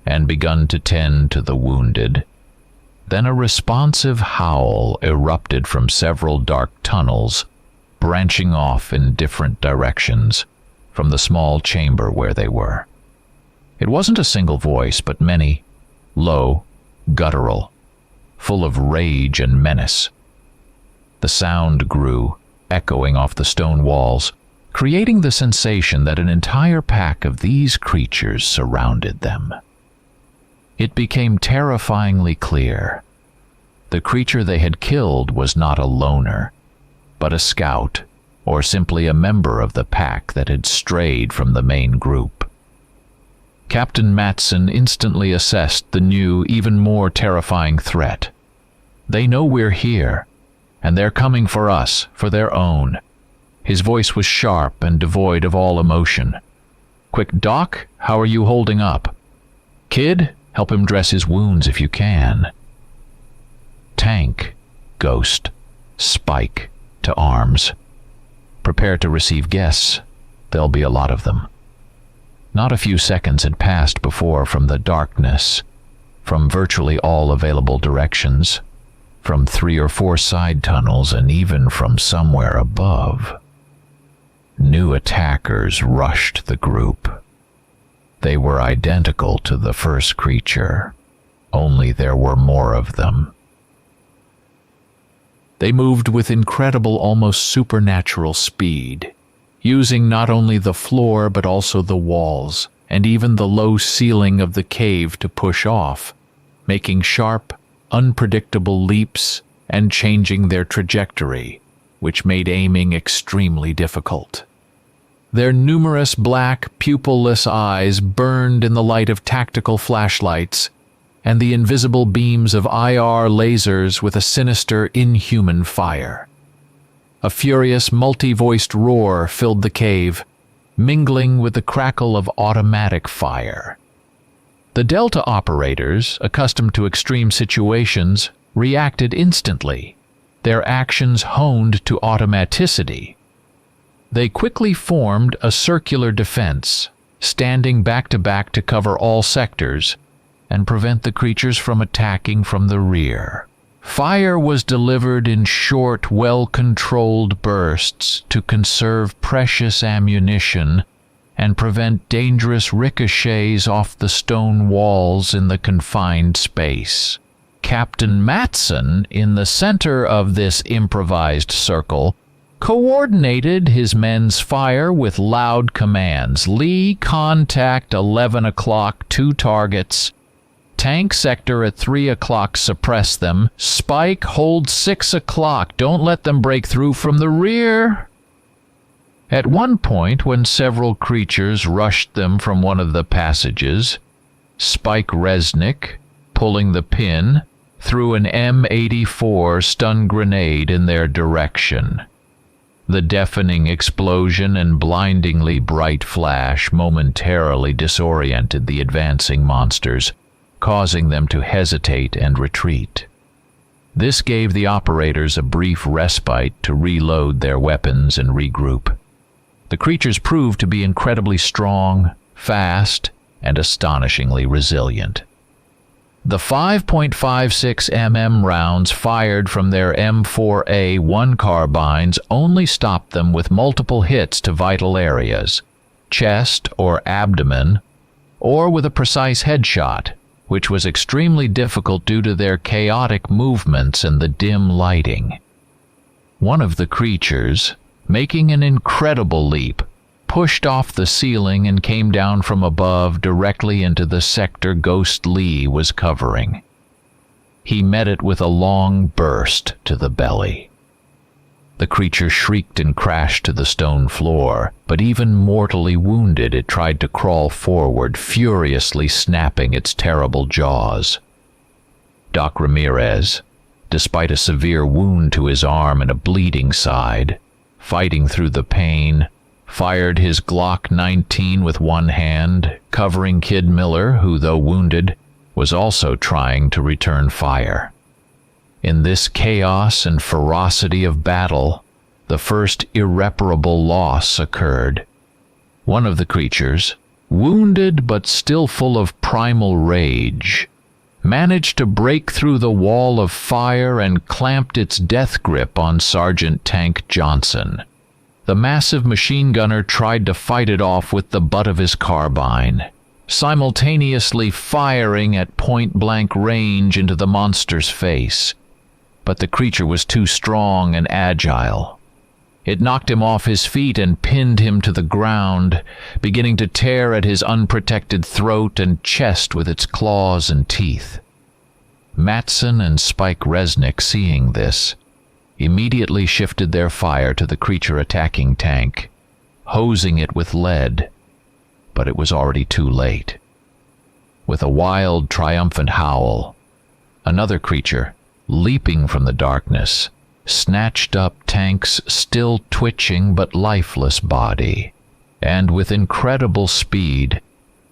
and begun to tend to the wounded, then a responsive howl erupted from several dark tunnels, branching off in different directions from the small chamber where they were. It wasn't a single voice, but many, low, guttural, full of rage and menace. The sound grew, echoing off the stone walls, creating the sensation that an entire pack of these creatures surrounded them. It became terrifyingly clear. The creature they had killed was not a loner, but a scout, or simply a member of the pack that had strayed from the main group. Captain Matson instantly assessed the new, even more terrifying threat. "They know we're here, and they're coming for us, for their own." His voice was sharp and devoid of all emotion. "Quick, Doc, how are you holding up? Kid, help him dress his wounds if you can." Tank, Ghost, Spike, to arms. "Prepare to receive guests. There'll be a lot of them." Not a few seconds had passed before, from the darkness, from virtually all available directions, from 3 or 4 side tunnels, and even from somewhere above, new attackers rushed the group. They were identical to the first creature, only there were more of them. They moved with incredible, almost supernatural speed, using not only the floor but also the walls and even the low ceiling of the cave to push off, making sharp, unpredictable leaps and changing their trajectory, which made aiming extremely difficult. Their numerous black, pupilless eyes burned in the light of tactical flashlights and the invisible beams of IR lasers with a sinister, inhuman fire. A furious, multi-voiced roar filled the cave, mingling with the crackle of automatic fire. The Delta operators, accustomed to extreme situations, reacted instantly, their actions honed to automaticity. They quickly formed a circular defense, standing back-to-back to cover all sectors and prevent the creatures from attacking from the rear. Fire was delivered in short, well-controlled bursts to conserve precious ammunition and prevent dangerous ricochets off the stone walls in the confined space. Captain Matson, in the center of this improvised circle, coordinated his men's fire with loud commands. "Lee, contact 11 o'clock, 2 targets. Tank sector at 3 o'clock, suppress them. Spike, hold 6 o'clock. Don't let them break through from the rear." At one point, when several creatures rushed them from one of the passages, Spike Resnik, pulling the pin, threw an M84 stun grenade in their direction. The deafening explosion and blindingly bright flash momentarily disoriented the advancing monsters, causing them to hesitate and retreat. This gave the operators a brief respite to reload their weapons and regroup. The creatures proved to be incredibly strong, fast, and astonishingly resilient. The 5.56 mm rounds fired from their M4A1 carbines only stopped them with multiple hits to vital areas, chest or abdomen, or with a precise headshot, which was extremely difficult due to their chaotic movements and the dim lighting. One of the creatures, making an incredible leap, pushed off the ceiling and came down from above directly into the sector Grisly was covering. He met it with a long burst to the belly. The creature shrieked and crashed to the stone floor, but even mortally wounded, it tried to crawl forward, furiously snapping its terrible jaws. Doc Ramirez, despite a severe wound to his arm and a bleeding side, fighting through the pain, fired his Glock 19 with one hand, covering Kid Miller, who, though wounded, was also trying to return fire. In this chaos and ferocity of battle, the first irreparable loss occurred. One of the creatures, wounded but still full of primal rage, managed to break through the wall of fire and clamped its death grip on Sergeant Tank Johnson. The massive machine gunner tried to fight it off with the butt of his carbine, simultaneously firing at point-blank range into the monster's face. But the creature was too strong and agile. It knocked him off his feet and pinned him to the ground, beginning to tear at his unprotected throat and chest with its claws and teeth. Matson and Spike Resnik, seeing this, immediately shifted their fire to the creature attacking Tank, hosing it with lead, but it was already too late. with a wild, triumphant howl. Another creature, leaping from the darkness, snatched up Tank's still twitching but lifeless body, and with incredible speed,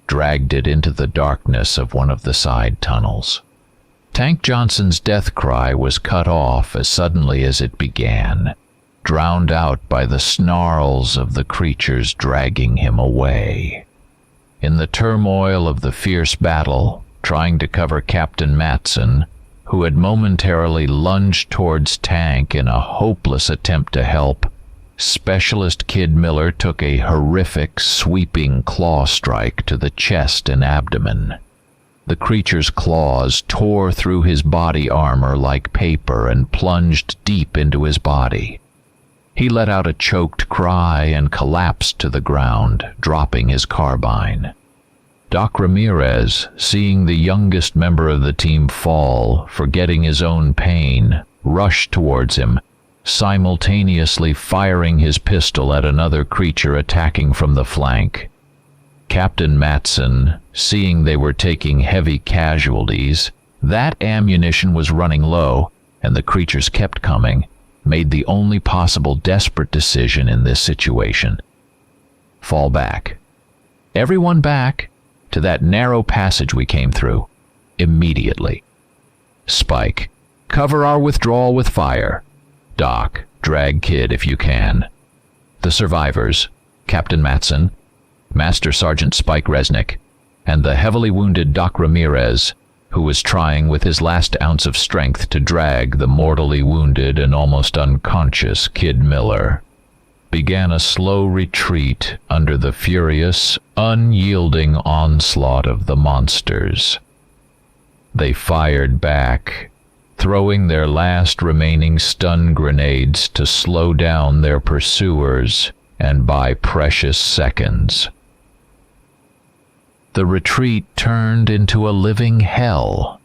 dragged it into the darkness of one of the side tunnels. Tank Johnson's death cry was cut off as suddenly as it began, drowned out by the snarls of the creatures dragging him away. In the turmoil of the fierce battle, trying to cover Captain Matson, who had momentarily lunged towards Tank in a hopeless attempt to help, Specialist Kid Miller took a horrific, sweeping claw strike to the chest and abdomen. The creature's claws tore through his body armor like paper and plunged deep into his body. He let out a choked cry and collapsed to the ground, dropping his carbine. Doc Ramirez, seeing the youngest member of the team fall, forgetting his own pain, rushed towards him, simultaneously firing his pistol at another creature attacking from the flank. Captain Matson, seeing they were taking heavy casualties, that ammunition was running low, and the creatures kept coming, made the only possible desperate decision in this situation. Fall back. Everyone back to that narrow passage we came through, immediately. Spike, cover our withdrawal with fire. Doc, drag Kid if you can. The survivors, Captain Matson, Master Sergeant Spike Resnik, and the heavily wounded Doc Ramirez, who was trying with his last ounce of strength to drag the mortally wounded and almost unconscious Kid Miller, began a slow retreat under the furious, unyielding onslaught of the monsters. They fired back, throwing their last remaining stun grenades to slow down their pursuers and buy precious seconds. The retreat turned into a living hell.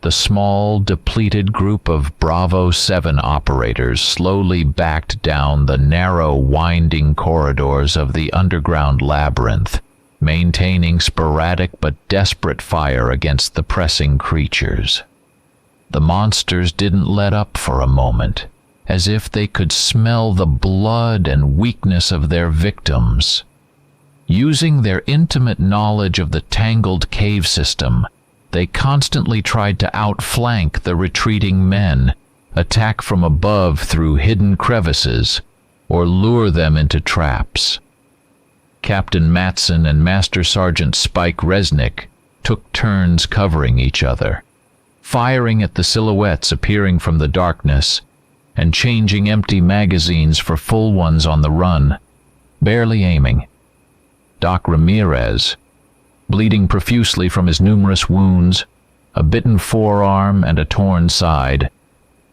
The small, depleted group of Bravo 7 operators slowly backed down the narrow, winding corridors of the underground labyrinth, maintaining sporadic but desperate fire against the pressing creatures. The monsters didn't let up for a moment, as if they could smell the blood and weakness of their victims. Using their intimate knowledge of the tangled cave system, they constantly tried to outflank the retreating men, attack from above through hidden crevices, or lure them into traps. Captain Matson and Master Sergeant Spike Resnik took turns covering each other, firing at the silhouettes appearing from the darkness, and changing empty magazines for full ones on the run, barely aiming. Doc Ramirez, bleeding profusely from his numerous wounds, a bitten forearm and a torn side,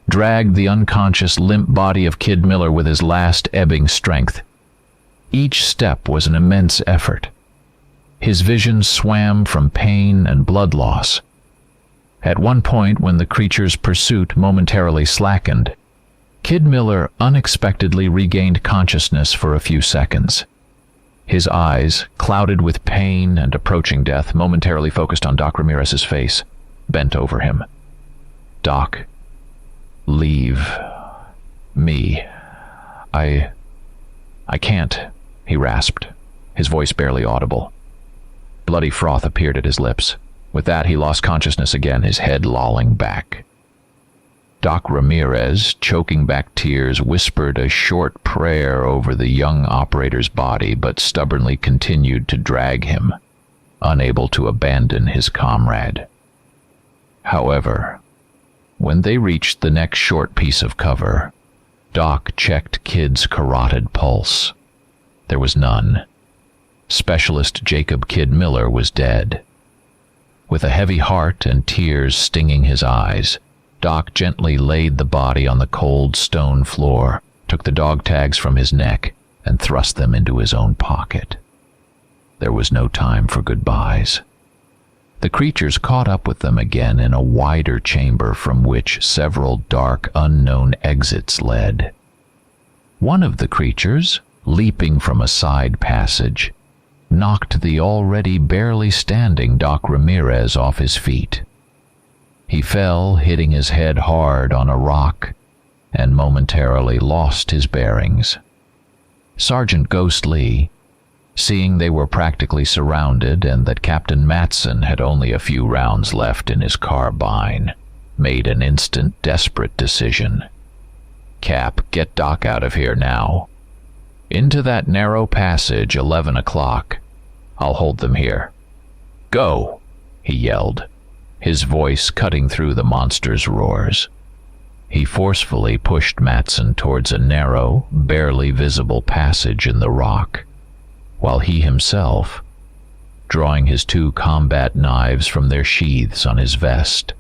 dragged the unconscious, limp body of Kid Miller with his last ebbing strength. Each step was an immense effort. His vision swam from pain and blood loss. At one point, when the creature's pursuit momentarily slackened, Kid Miller unexpectedly regained consciousness for a few seconds. His eyes, clouded with pain and approaching death, momentarily focused on Doc Ramirez's face, bent over him. Doc, leave me. I can't, he rasped, his voice barely audible. Bloody froth appeared at his lips. With that, he lost consciousness again, his head lolling back. Doc Ramirez, choking back tears, whispered a short prayer over the young operator's body, but stubbornly continued to drag him, unable to abandon his comrade. However, when they reached the next short piece of cover, Doc checked Kid's carotid pulse. There was none. Specialist Jacob Kid Miller was dead. With a heavy heart and tears stinging his eyes, Doc gently laid the body on the cold stone floor, took the dog tags from his neck, and thrust them into his own pocket. There was no time for goodbyes. The creatures caught up with them again in a wider chamber from which several dark, unknown exits led. One of the creatures, leaping from a side passage, knocked the already barely standing Doc Ramirez off his feet. He fell, hitting his head hard on a rock, and momentarily lost his bearings. Sergeant Grisly, seeing they were practically surrounded and that Captain Matson had only a few rounds left in his carbine, made an instant, desperate decision. "Cap, get Doc out of here now. Into that narrow passage, 11 o'clock. I'll hold them here. Go!" he yelled, his voice cutting through the monster's roars. He forcefully pushed Matson towards a narrow, barely visible passage in the rock, while he himself, drawing his 2 combat knives from their sheaths on his vest,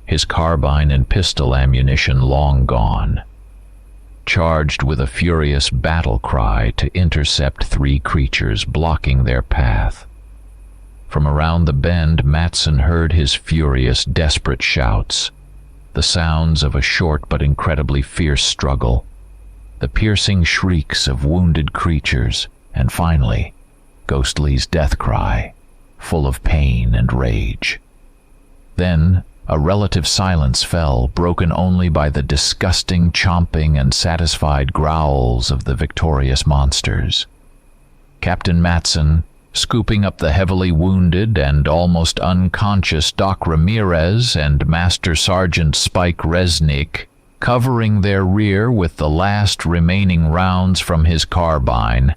his carbine and pistol ammunition long gone, charged with a furious battle cry to intercept 3 creatures blocking their path. From around the bend, Matson heard his furious, desperate shouts, the sounds of a short but incredibly fierce struggle, the piercing shrieks of wounded creatures, and finally, Grisly's death cry, full of pain and rage. Then, a relative silence fell, broken only by the disgusting chomping and satisfied growls of the victorious monsters. Captain Matson, scooping up the heavily wounded and almost unconscious Doc Ramirez and Master Sergeant Spike Resnik, covering their rear with the last remaining rounds from his carbine,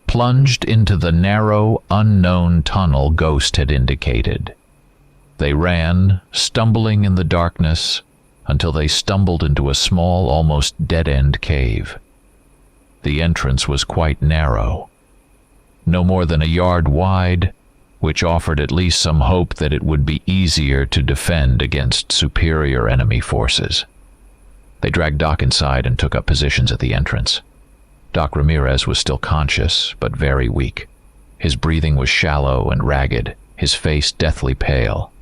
plunged into the narrow, unknown tunnel Ghost had indicated. They ran, stumbling in the darkness, until they stumbled into a small, almost dead-end cave. The entrance was quite narrow, no more than a yard wide, which offered at least some hope that it would be easier to defend against superior enemy forces. They dragged Doc inside and took up positions at the entrance. Doc Ramirez was still conscious, but very weak. His breathing was shallow and ragged, his face deathly pale.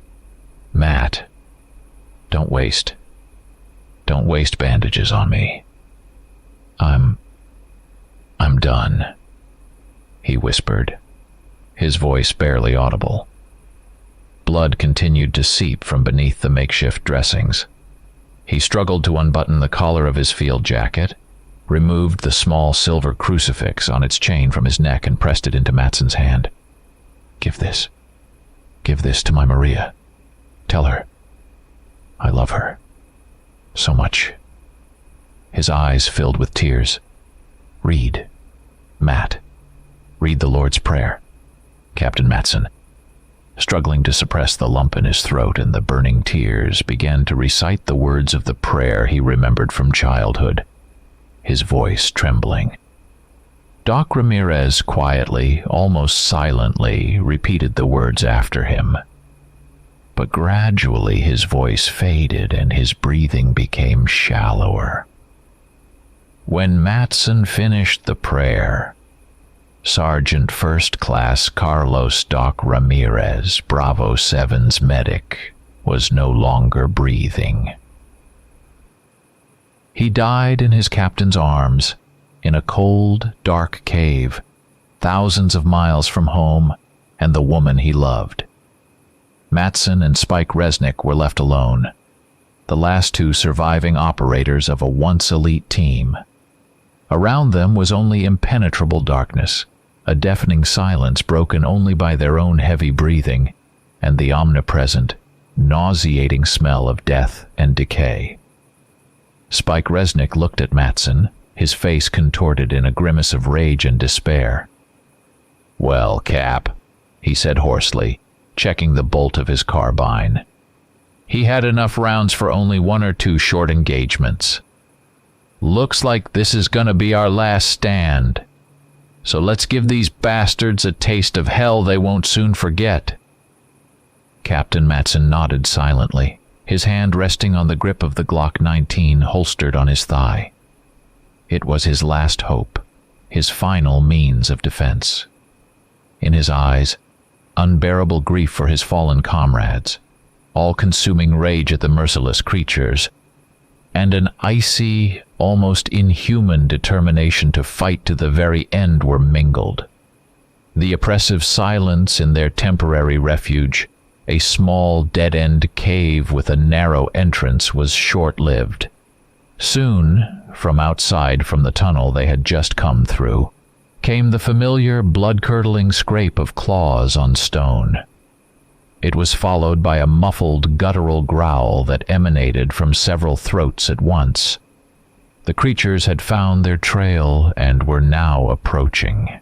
"Matt, don't waste bandages on me. I'm done," he whispered, his voice barely audible. Blood continued to seep from beneath the makeshift dressings. He struggled to unbutton the collar of his field jacket, removed the small silver crucifix on its chain from his neck and pressed it into Matson's hand. Give this to my Maria. Tell her I love her so much." His eyes filled with tears. "Read, Matt. Read the Lord's Prayer." Captain Matson, struggling to suppress the lump in his throat and the burning tears, began to recite the words of the prayer he remembered from childhood, his voice trembling. Doc Ramirez quietly, almost silently, repeated the words after him. But gradually his voice faded and his breathing became shallower. When Matson finished the prayer, Sergeant First Class Carlos Doc Ramirez, Bravo 7's medic, was no longer breathing. He died in his captain's arms, in a cold, dark cave, thousands of miles from home and the woman he loved. Matson and Spike Resnik were left alone, the last 2 surviving operators of a once-elite team. Around them was only impenetrable darkness, a deafening silence broken only by their own heavy breathing and the omnipresent, nauseating smell of death and decay. Spike Resnik looked at Matson, his face contorted in a grimace of rage and despair. "Well, Cap," he said hoarsely, checking the bolt of his carbine. "He had enough rounds for only 1 or 2 short engagements. Looks like this is gonna be our last stand. So let's give these bastards a taste of hell they won't soon forget." Captain Matson nodded silently, his hand resting on the grip of the Glock 19 holstered on his thigh. It was his last hope, his final means of defense. In his eyes, unbearable grief for his fallen comrades, all-consuming rage at the merciless creatures, and an icy, almost inhuman determination to fight to the very end were mingled. The oppressive silence in their temporary refuge, a small dead-end cave with a narrow entrance, was short-lived. Soon, from outside from the tunnel they had just come through, came the familiar blood-curdling scrape of claws on stone. It was followed by a muffled, guttural growl that emanated from several throats at once. The creatures had found their trail and were now approaching.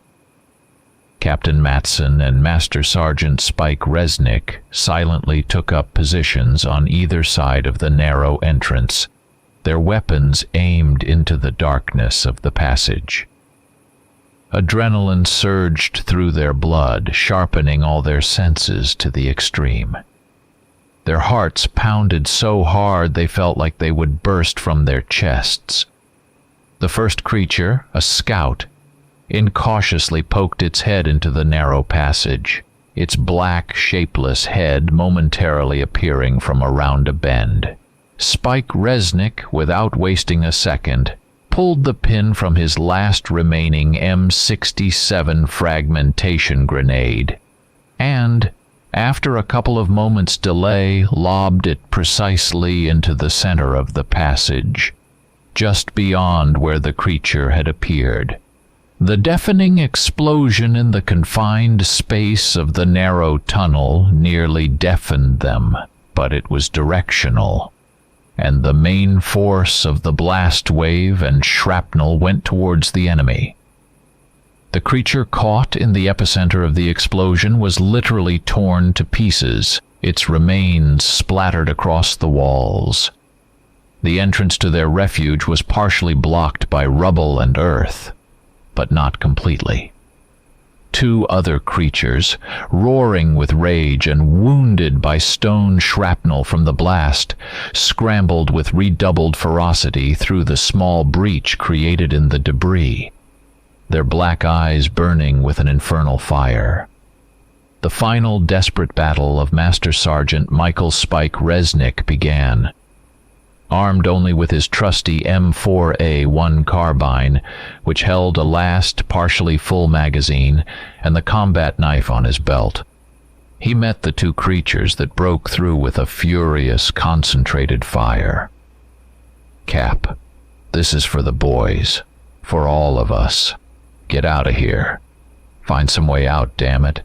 Captain Matson and Master Sergeant Spike Resnik silently took up positions on either side of the narrow entrance, their weapons aimed into the darkness of the passage. Adrenaline surged through their blood, sharpening all their senses to the extreme. Their hearts pounded so hard they felt like they would burst from their chests. The first creature, a scout, incautiously poked its head into the narrow passage, its black, shapeless head momentarily appearing from around a bend. Spike Resnik, without wasting a second, pulled the pin from his last remaining M67 fragmentation grenade, and, after a couple of moments' delay, lobbed it precisely into the center of the passage, just beyond where the creature had appeared. The deafening explosion in the confined space of the narrow tunnel nearly deafened them, but it was directional, and the main force of the blast wave and shrapnel went towards the enemy. The creature caught in the epicenter of the explosion was literally torn to pieces, its remains splattered across the walls. The entrance to their refuge was partially blocked by rubble and earth, but not completely. Two other creatures, roaring with rage and wounded by stone shrapnel from the blast, scrambled with redoubled ferocity through the small breach created in the debris, their black eyes burning with an infernal fire. The final desperate battle of Master Sergeant Michael Spike Resnik began. Armed only with his trusty M4A1 carbine, which held a last partially full magazine, and the combat knife on his belt, he met the two creatures that broke through with a furious, concentrated fire. "Cap, this is for the boys, for all of us. Get out of here. Find some way out, damn it,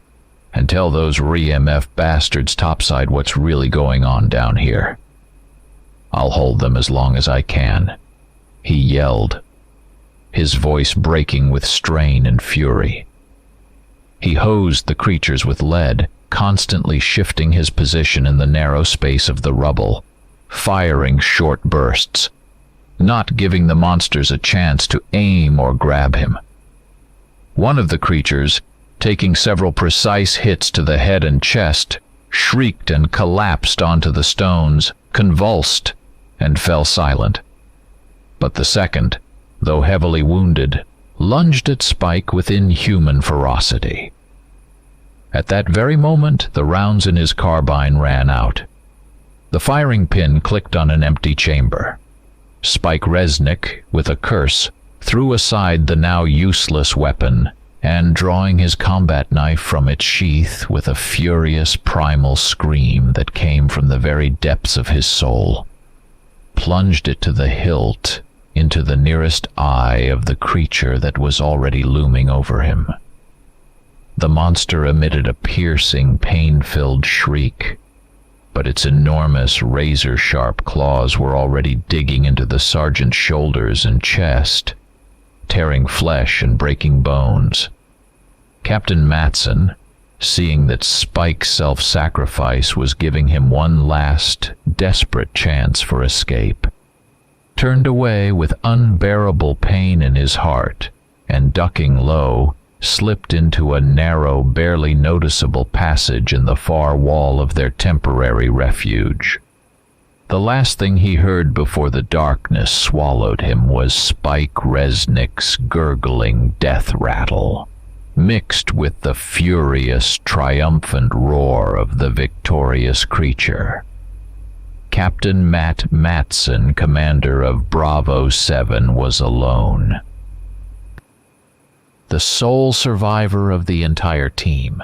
and tell those REMF bastards topside what's really going on down here. I'll hold them as long as I can," he yelled, his voice breaking with strain and fury. He hosed the creatures with lead, constantly shifting his position in the narrow space of the rubble, firing short bursts, not giving the monsters a chance to aim or grab him. One of the creatures, taking several precise hits to the head and chest, shrieked and collapsed onto the stones, convulsed, and fell silent. But the second, though heavily wounded, lunged at Spike with inhuman ferocity. At that very moment, the rounds in his carbine ran out. The firing pin clicked on an empty chamber. Spike Resnik, with a curse, threw aside the now useless weapon, and drawing his combat knife from its sheath with a furious primal scream that came from the very depths of his soul, plunged it to the hilt into the nearest eye of the creature that was already looming over him. The monster emitted a piercing, pain-filled shriek, but its enormous, razor-sharp claws were already digging into the sergeant's shoulders and chest, tearing flesh and breaking bones. Captain Matson, seeing that Spike's self-sacrifice was giving him one last, desperate chance for escape, turned away with unbearable pain in his heart, and ducking low, slipped into a narrow, barely noticeable passage in the far wall of their temporary refuge. The last thing he heard before the darkness swallowed him was Spike Resnik's gurgling death rattle, mixed with the furious, triumphant roar of the victorious creature. Captain Matt Matson, commander of Bravo 7, was alone. the sole survivor of the entire team.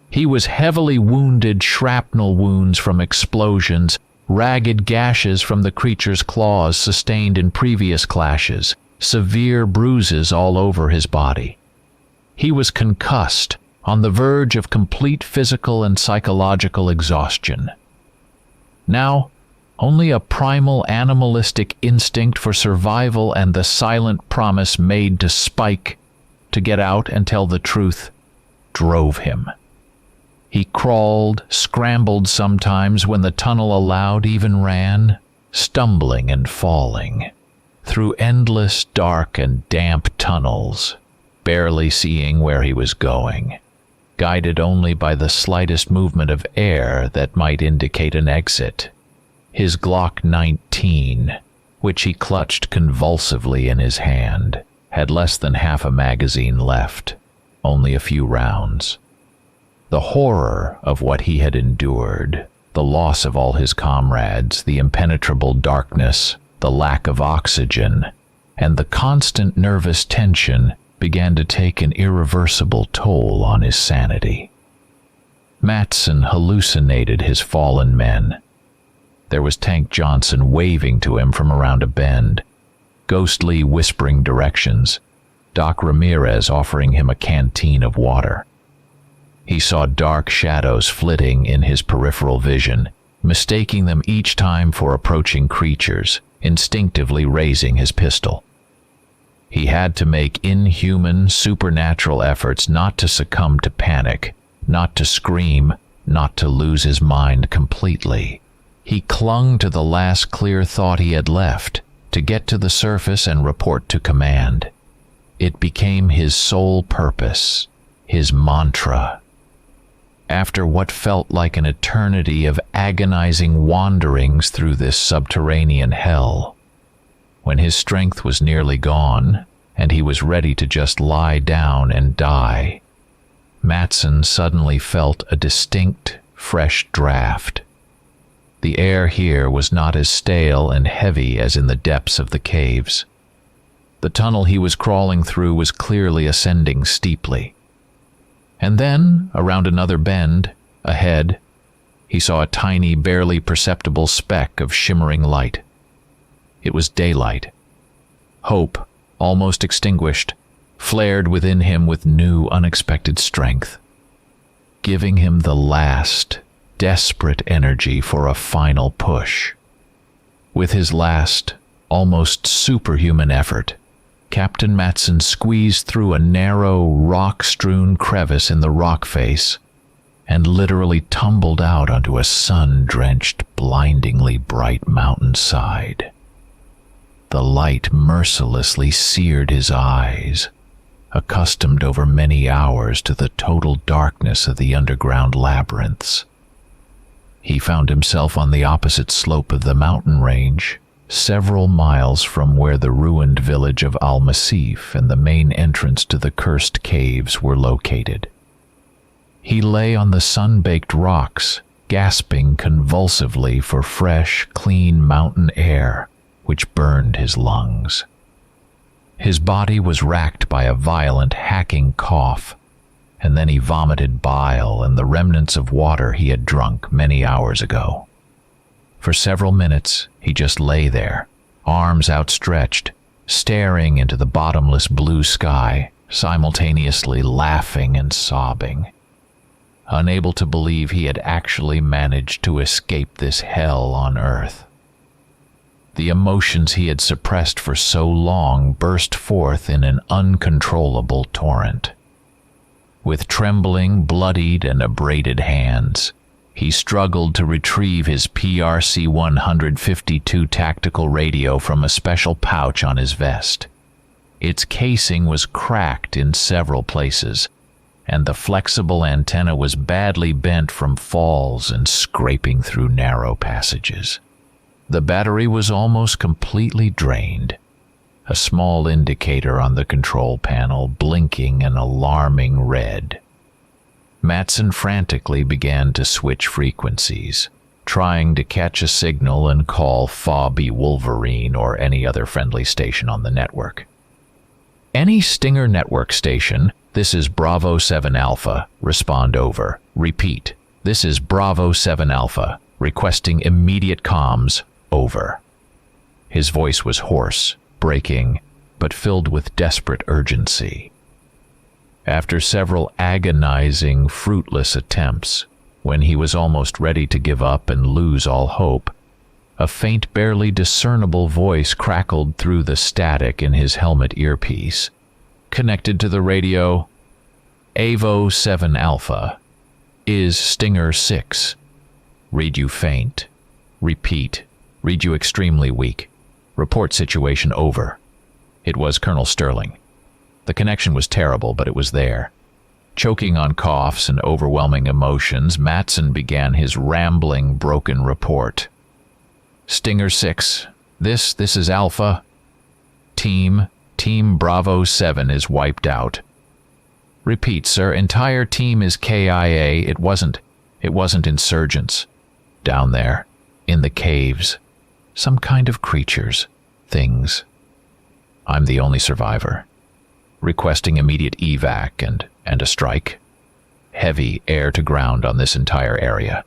He was heavily wounded, shrapnel wounds from explosions, ragged gashes from the creature's claws sustained in previous clashes, severe bruises all over his body. He was concussed, on the verge of complete physical and psychological exhaustion. Now, only a primal animalistic instinct for survival and the silent promise made to Spike to get out and tell the truth drove him. He crawled, scrambled sometimes when the tunnel allowed, even ran, stumbling and falling, through endless dark and damp tunnels, barely seeing where he was going, guided only by the slightest movement of air that might indicate an exit. His Glock 19, which he clutched convulsively in his hand, had less than half a magazine left, only a few rounds. The horror of what he had endured, the loss of all his comrades, the impenetrable darkness, the lack of oxygen, and the constant nervous tension began to take an irreversible toll on his sanity. Matson hallucinated his fallen men. There was Tank Johnson waving to him from around a bend, ghostly whispering directions, Doc Ramirez offering him a canteen of water. He saw dark shadows flitting in his peripheral vision, mistaking them each time for approaching creatures, instinctively raising his pistol. He had to make inhuman, supernatural efforts not to succumb to panic, not to scream, not to lose his mind completely. He clung to the last clear thought he had left, to get to the surface and report to command. It became his sole purpose, his mantra. After what felt like an eternity of agonizing wanderings through this subterranean hell, when his strength was nearly gone and he was ready to just lie down and die, Matson suddenly felt a distinct, fresh draft. The air here was not as stale and heavy as in the depths of the caves. The tunnel he was crawling through was clearly ascending steeply. And then, around another bend, ahead, he saw a tiny, barely perceptible speck of shimmering light. It was daylight. Hope, almost extinguished, flared within him with new, unexpected strength, giving him the last, desperate energy for a final push. With his last, almost superhuman effort, Captain Matson squeezed through a narrow, rock-strewn crevice in the rock face and literally tumbled out onto a sun-drenched, blindingly bright mountainside. The light mercilessly seared his eyes, accustomed over many hours to the total darkness of the underground labyrinths. He found himself on the opposite slope of the mountain range, several miles from where the ruined village of Al-Masif and the main entrance to the cursed caves were located. He lay on the sun-baked rocks, gasping convulsively for fresh, clean mountain air, which burned his lungs. His body was racked by a violent, hacking cough, and then he vomited bile and the remnants of water he had drunk many hours ago. For several minutes, he just lay there, arms outstretched, staring into the bottomless blue sky, simultaneously laughing and sobbing, unable to believe he had actually managed to escape this hell on earth. The emotions he had suppressed for so long burst forth in an uncontrollable torrent. With trembling, bloodied, and abraded hands, he struggled to retrieve his PRC-152 tactical radio from a special pouch on his vest. Its casing was cracked in several places, and the flexible antenna was badly bent from falls and scraping through narrow passages. The battery was almost completely drained, a small indicator on the control panel blinking an alarming red. Matson frantically began to switch frequencies, trying to catch a signal and call Fobby Wolverine or any other friendly station on the network. Any Stinger network station, this is Bravo 7 Alpha, respond over. Repeat, this is Bravo 7 Alpha, requesting immediate comms, over. His voice was hoarse, breaking, but filled with desperate urgency. After several agonizing, fruitless attempts, when he was almost ready to give up and lose all hope, a faint, barely discernible voice crackled through the static in his helmet earpiece. Connected to the radio, Avo 7 Alpha, is Stinger 6. Read you faint. Repeat, read you extremely weak. Report situation over. It was Colonel Sterling. The connection was terrible, but it was there. Choking on coughs and overwhelming emotions, Matson began his rambling, broken report. Stinger 6, this is Alpha. Team Bravo 7 is wiped out. Repeat, sir, entire team is KIA. It wasn't insurgents. Down there, in the caves, some kind of creatures, things. I'm the only survivor. Requesting immediate evac and a strike. Heavy air to ground on this entire area.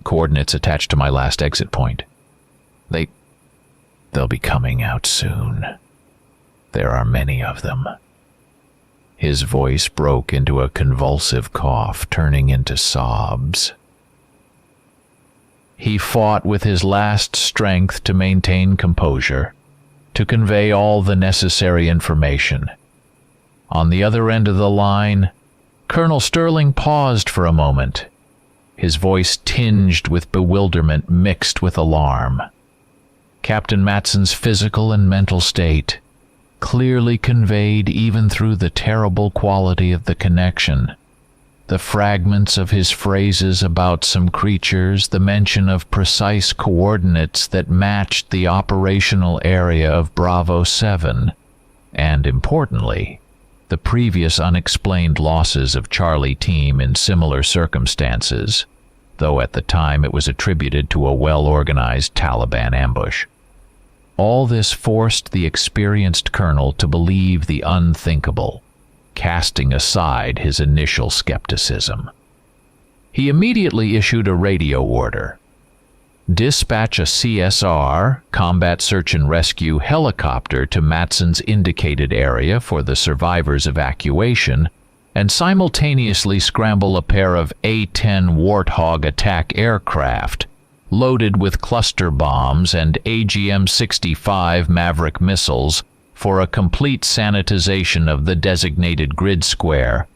Coordinates attached to my last exit point. They'll be coming out soon. There are many of them. His voice broke into a convulsive cough, turning into sobs. He fought with his last strength to maintain composure, to convey all the necessary information. On the other end of the line, Colonel Sterling paused for a moment, his voice tinged with bewilderment mixed with alarm. Captain Matson's physical and mental state, clearly conveyed even through the terrible quality of the connection. The fragments of his phrases about some creatures, the mention of precise coordinates that matched the operational area of Bravo 7, and, importantly, the previous unexplained losses of Charlie Team in similar circumstances, though at the time it was attributed to a well-organized Taliban ambush. All this forced the experienced colonel to believe the unthinkable, casting aside his initial skepticism. He immediately issued a radio order. Dispatch a CSR, Combat Search and Rescue, helicopter to Matson's indicated area for the survivors' evacuation, and simultaneously scramble a pair of A-10 Warthog attack aircraft, loaded with cluster bombs and AGM-65 Maverick missiles, for a complete sanitization of the designated grid square,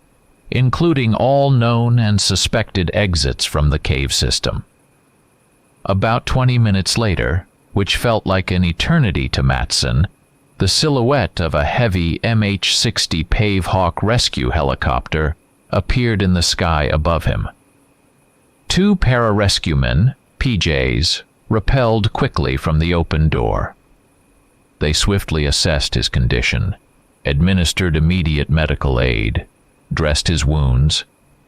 including all known and suspected exits from the cave system. About 20 minutes later, which felt like an eternity to Matson, the silhouette of a heavy MH-60 Pavehawk rescue helicopter appeared in the sky above him. Two pararescuemen, PJs, rappelled quickly from the open door. They swiftly assessed his condition, administered immediate medical aid, dressed his wounds,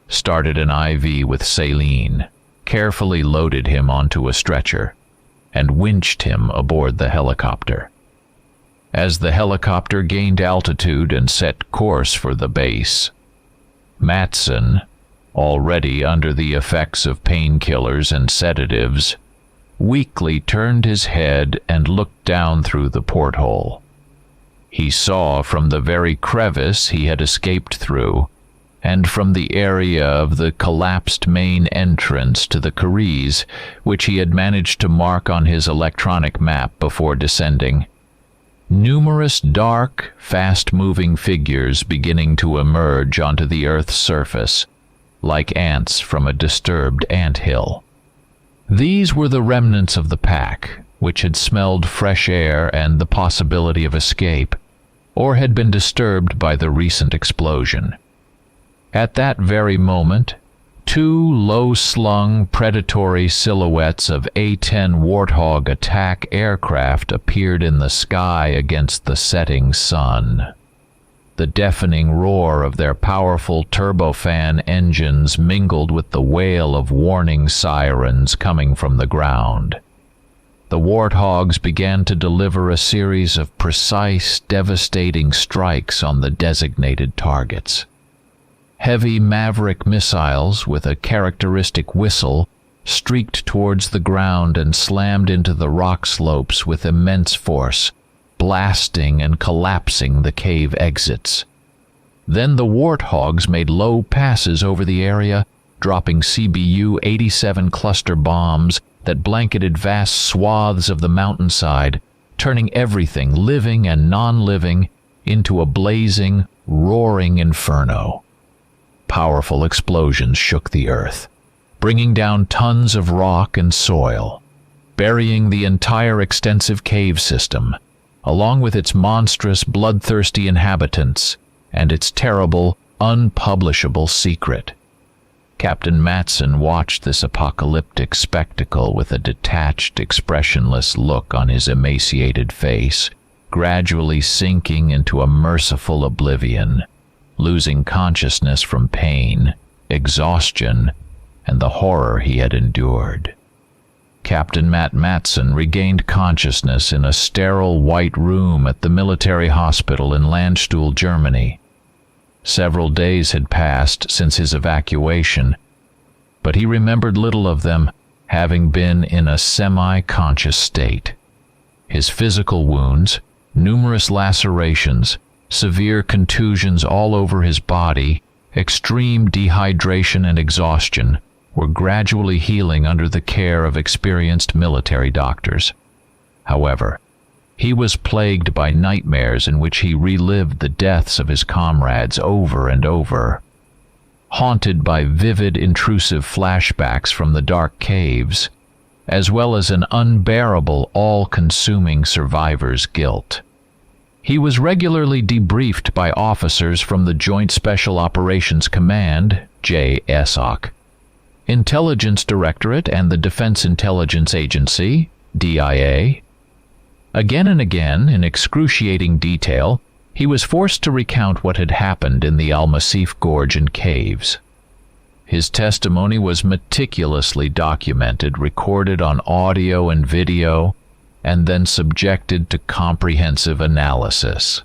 started an IV with saline, carefully loaded him onto a stretcher, and winched him aboard the helicopter. As the helicopter gained altitude and set course for the base, Matson, already under the effects of painkillers and sedatives, weakly turned his head and looked down through the porthole. He saw from the very crevice he had escaped through, and from the area of the collapsed main entrance to the Caries, which he had managed to mark on his electronic map before descending, numerous dark, fast-moving figures beginning to emerge onto the Earth's surface, like ants from a disturbed ant-hill. These were the remnants of the pack, which had smelled fresh air and the possibility of escape, or had been disturbed by the recent explosion. At that very moment, two low-slung, predatory silhouettes of A-10 Warthog attack aircraft appeared in the sky against the setting sun. The deafening roar of their powerful turbofan engines mingled with the wail of warning sirens coming from the ground. the warthogs began to deliver a series of precise, devastating strikes on the designated targets. Heavy Maverick missiles with a characteristic whistle streaked towards the ground and slammed into the rock slopes with immense force, blasting and collapsing the cave exits. Then the warthogs made low passes over the area, dropping CBU-87 cluster bombs that blanketed vast swaths of the mountainside, turning everything, living and non-living, into a blazing, roaring inferno. Powerful explosions shook the earth, bringing down tons of rock and soil, burying the entire extensive cave system, along with its monstrous, bloodthirsty inhabitants and its terrible, unpublishable secret. Captain Matson watched this apocalyptic spectacle with a detached, expressionless look on his emaciated face, gradually sinking into a merciful oblivion, losing consciousness from pain, exhaustion, and the horror he had endured. Captain Matt Matson regained consciousness in a sterile white room at the military hospital in Landstuhl, Germany. Several days had passed since his evacuation, but he remembered little of them, having been in a semi-conscious state. His physical wounds, numerous lacerations, severe contusions all over his body, extreme dehydration and exhaustion were gradually healing under the care of experienced military doctors. However, he was plagued by nightmares in which he relived the deaths of his comrades over and over, haunted by vivid, intrusive flashbacks from the dark caves, as well as an unbearable, all-consuming survivor's guilt. He was regularly debriefed by officers from the Joint Special Operations Command, JSOC, Intelligence Directorate, and the Defense Intelligence Agency, DIA. Again and again, in excruciating detail, he was forced to recount what had happened in the Al-Masif gorge and caves. His testimony was meticulously documented, recorded on audio and video, and then subjected to comprehensive analysis.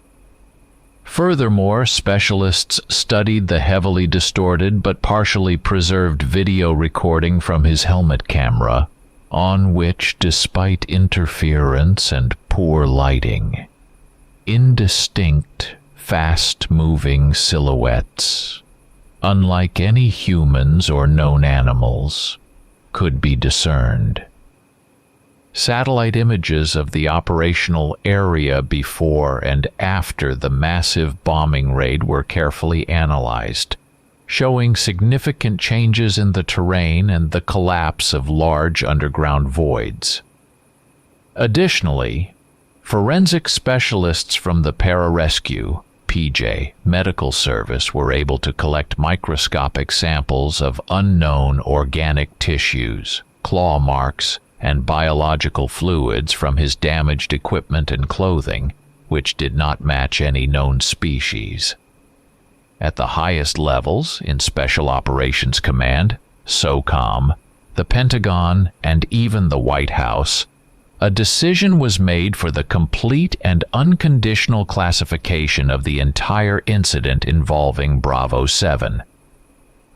Furthermore, specialists studied the heavily distorted but partially preserved video recording from his helmet camera, on which, despite interference and poor lighting, indistinct, fast-moving silhouettes, unlike any humans or known animals, could be discerned. Satellite images of the operational area before and after the massive bombing raid were carefully analyzed, showing significant changes in the terrain and the collapse of large underground voids. Additionally, forensic specialists from the Pararescue (PJ) medical service were able to collect microscopic samples of unknown organic tissues, claw marks, and biological fluids from his damaged equipment and clothing, which did not match any known species. At the highest levels, in Special Operations Command, SOCOM, the Pentagon, and even the White House, a decision was made for the complete and unconditional classification of the entire incident involving Bravo 7.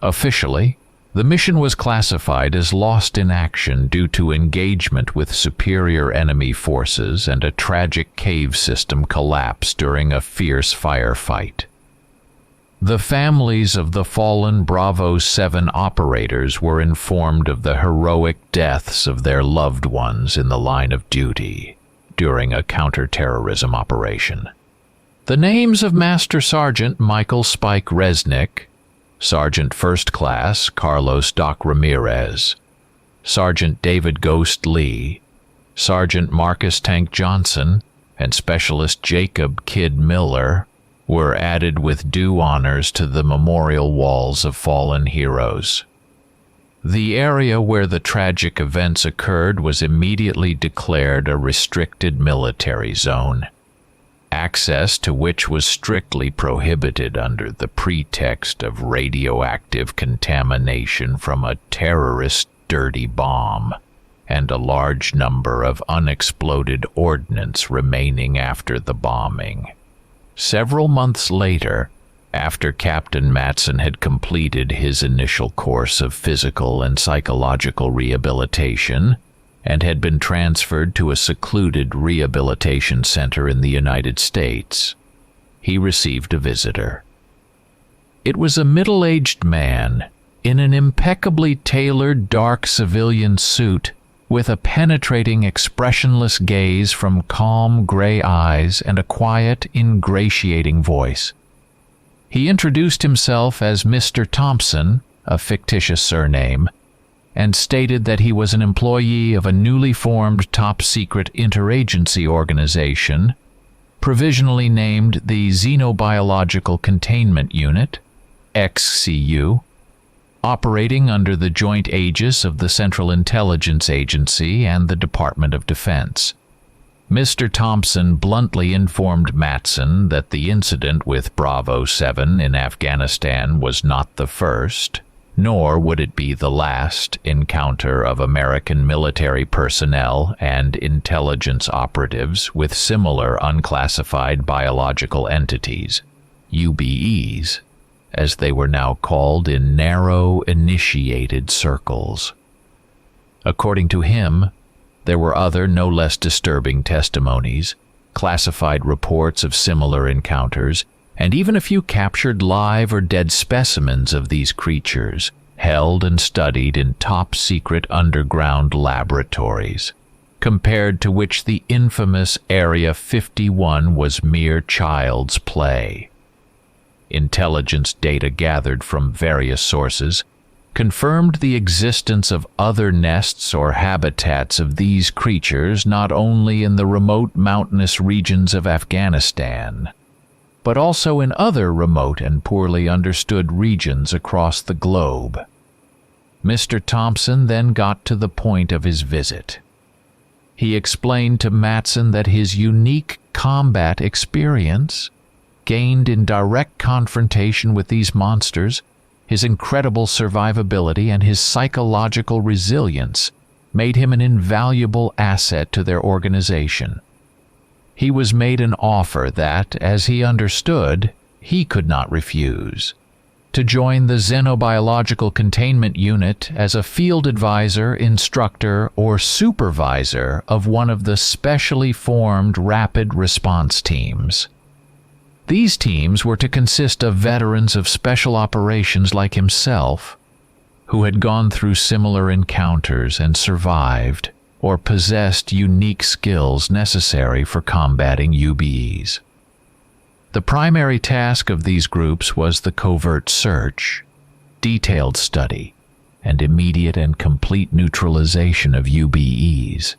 Officially, the mission was classified as lost in action due to engagement with superior enemy forces and a tragic cave system collapse during a fierce firefight. The families of the fallen Bravo 7 operators were informed of the heroic deaths of their loved ones in the line of duty during a counterterrorism operation. The names of Master Sergeant Michael Spike Resnik, Sergeant First Class Carlos Doc Ramirez, Sergeant David Ghost Lee, Sergeant Marcus Tank Johnson, and Specialist Jacob Kid Miller were added with due honors to the memorial walls of fallen heroes. The area where the tragic events occurred was immediately declared a restricted military zone, access to which was strictly prohibited under the pretext of radioactive contamination from a terrorist dirty bomb, and a large number of unexploded ordnance remaining after the bombing. Several months later, after Captain Matson had completed his initial course of physical and psychological rehabilitation and had been transferred to a secluded rehabilitation center in the United States, he received a visitor. It was a middle-aged man in an impeccably tailored dark civilian suit with a penetrating, expressionless gaze from calm gray eyes and a quiet, ingratiating voice. He introduced himself as Mr. Thompson, a fictitious surname, and stated that he was an employee of a newly formed top-secret interagency organization, provisionally named the Xenobiological Containment Unit, XCU, operating under the joint aegis of the Central Intelligence Agency and the Department of Defense. Mr. Thompson bluntly informed Matson that the incident with Bravo 7 in Afghanistan was not the first, nor would it be the last encounter of American military personnel and intelligence operatives with similar unclassified biological entities, UBEs, as they were now called in narrow, initiated circles. According to him, there were other no less disturbing testimonies, classified reports of similar encounters, and even a few captured live or dead specimens of these creatures, held and studied in top-secret underground laboratories, compared to which the infamous Area 51 was mere child's play. Intelligence data gathered from various sources confirmed the existence of other nests or habitats of these creatures not only in the remote mountainous regions of Afghanistan, but also in other remote and poorly understood regions across the globe. Mr. Thompson then got to the point of his visit. He explained to Matson that his unique combat experience, gained in direct confrontation with these monsters, his incredible survivability, and his psychological resilience made him an invaluable asset to their organization. He was made an offer that, as he understood, he could not refuse: to join the Xenobiological Containment Unit as a field advisor, instructor, or supervisor of one of the specially formed rapid response teams. These teams were to consist of veterans of special operations like himself, who had gone through similar encounters and survived, or possessed unique skills necessary for combating UBEs. The primary task of these groups was the covert search, detailed study, and immediate and complete neutralization of UBEs,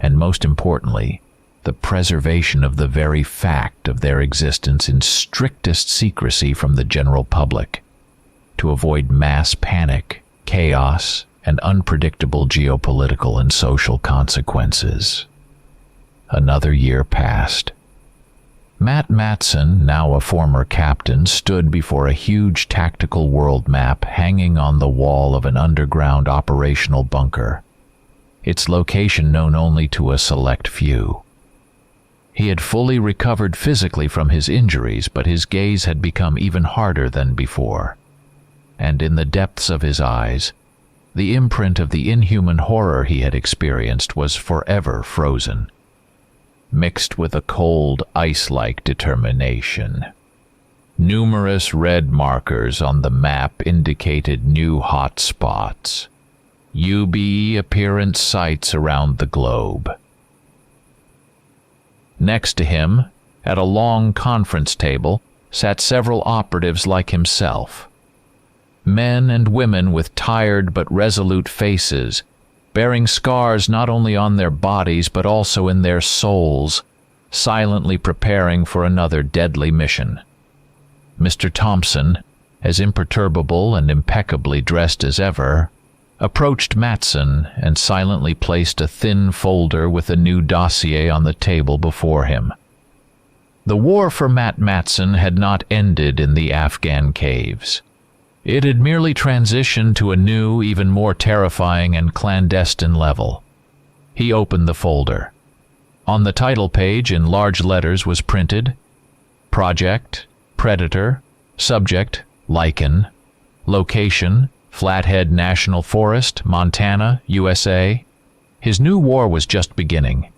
and most importantly, the preservation of the very fact of their existence in strictest secrecy from the general public, to avoid mass panic, chaos, and unpredictable geopolitical and social consequences. Another year passed. Matt Matson, now a former captain, stood before a huge tactical world map hanging on the wall of an underground operational bunker, its location known only to a select few. He had fully recovered physically from his injuries, but his gaze had become even harder than before, and in the depths of his eyes, the imprint of the inhuman horror he had experienced was forever frozen, mixed with a cold, ice-like determination. Numerous red markers on the map indicated new hot spots, UBE appearance sites around the globe. Next to him, at a long conference table, sat several operatives like himself. Men and women with tired but resolute faces, bearing scars not only on their bodies but also in their souls, silently preparing for another deadly mission. Mr. Thompson, as imperturbable and impeccably dressed as ever, approached Matson and silently placed a thin folder with a new dossier on the table before him. The war for Matt Matson had not ended in the Afghan caves. It had merely transitioned to a new, even more terrifying and clandestine level, He opened the folder. On the title page in large letters was printed, Project, Predator, Subject, Lichen, Location, Flathead National Forest, Montana, USA. His new war was just beginning.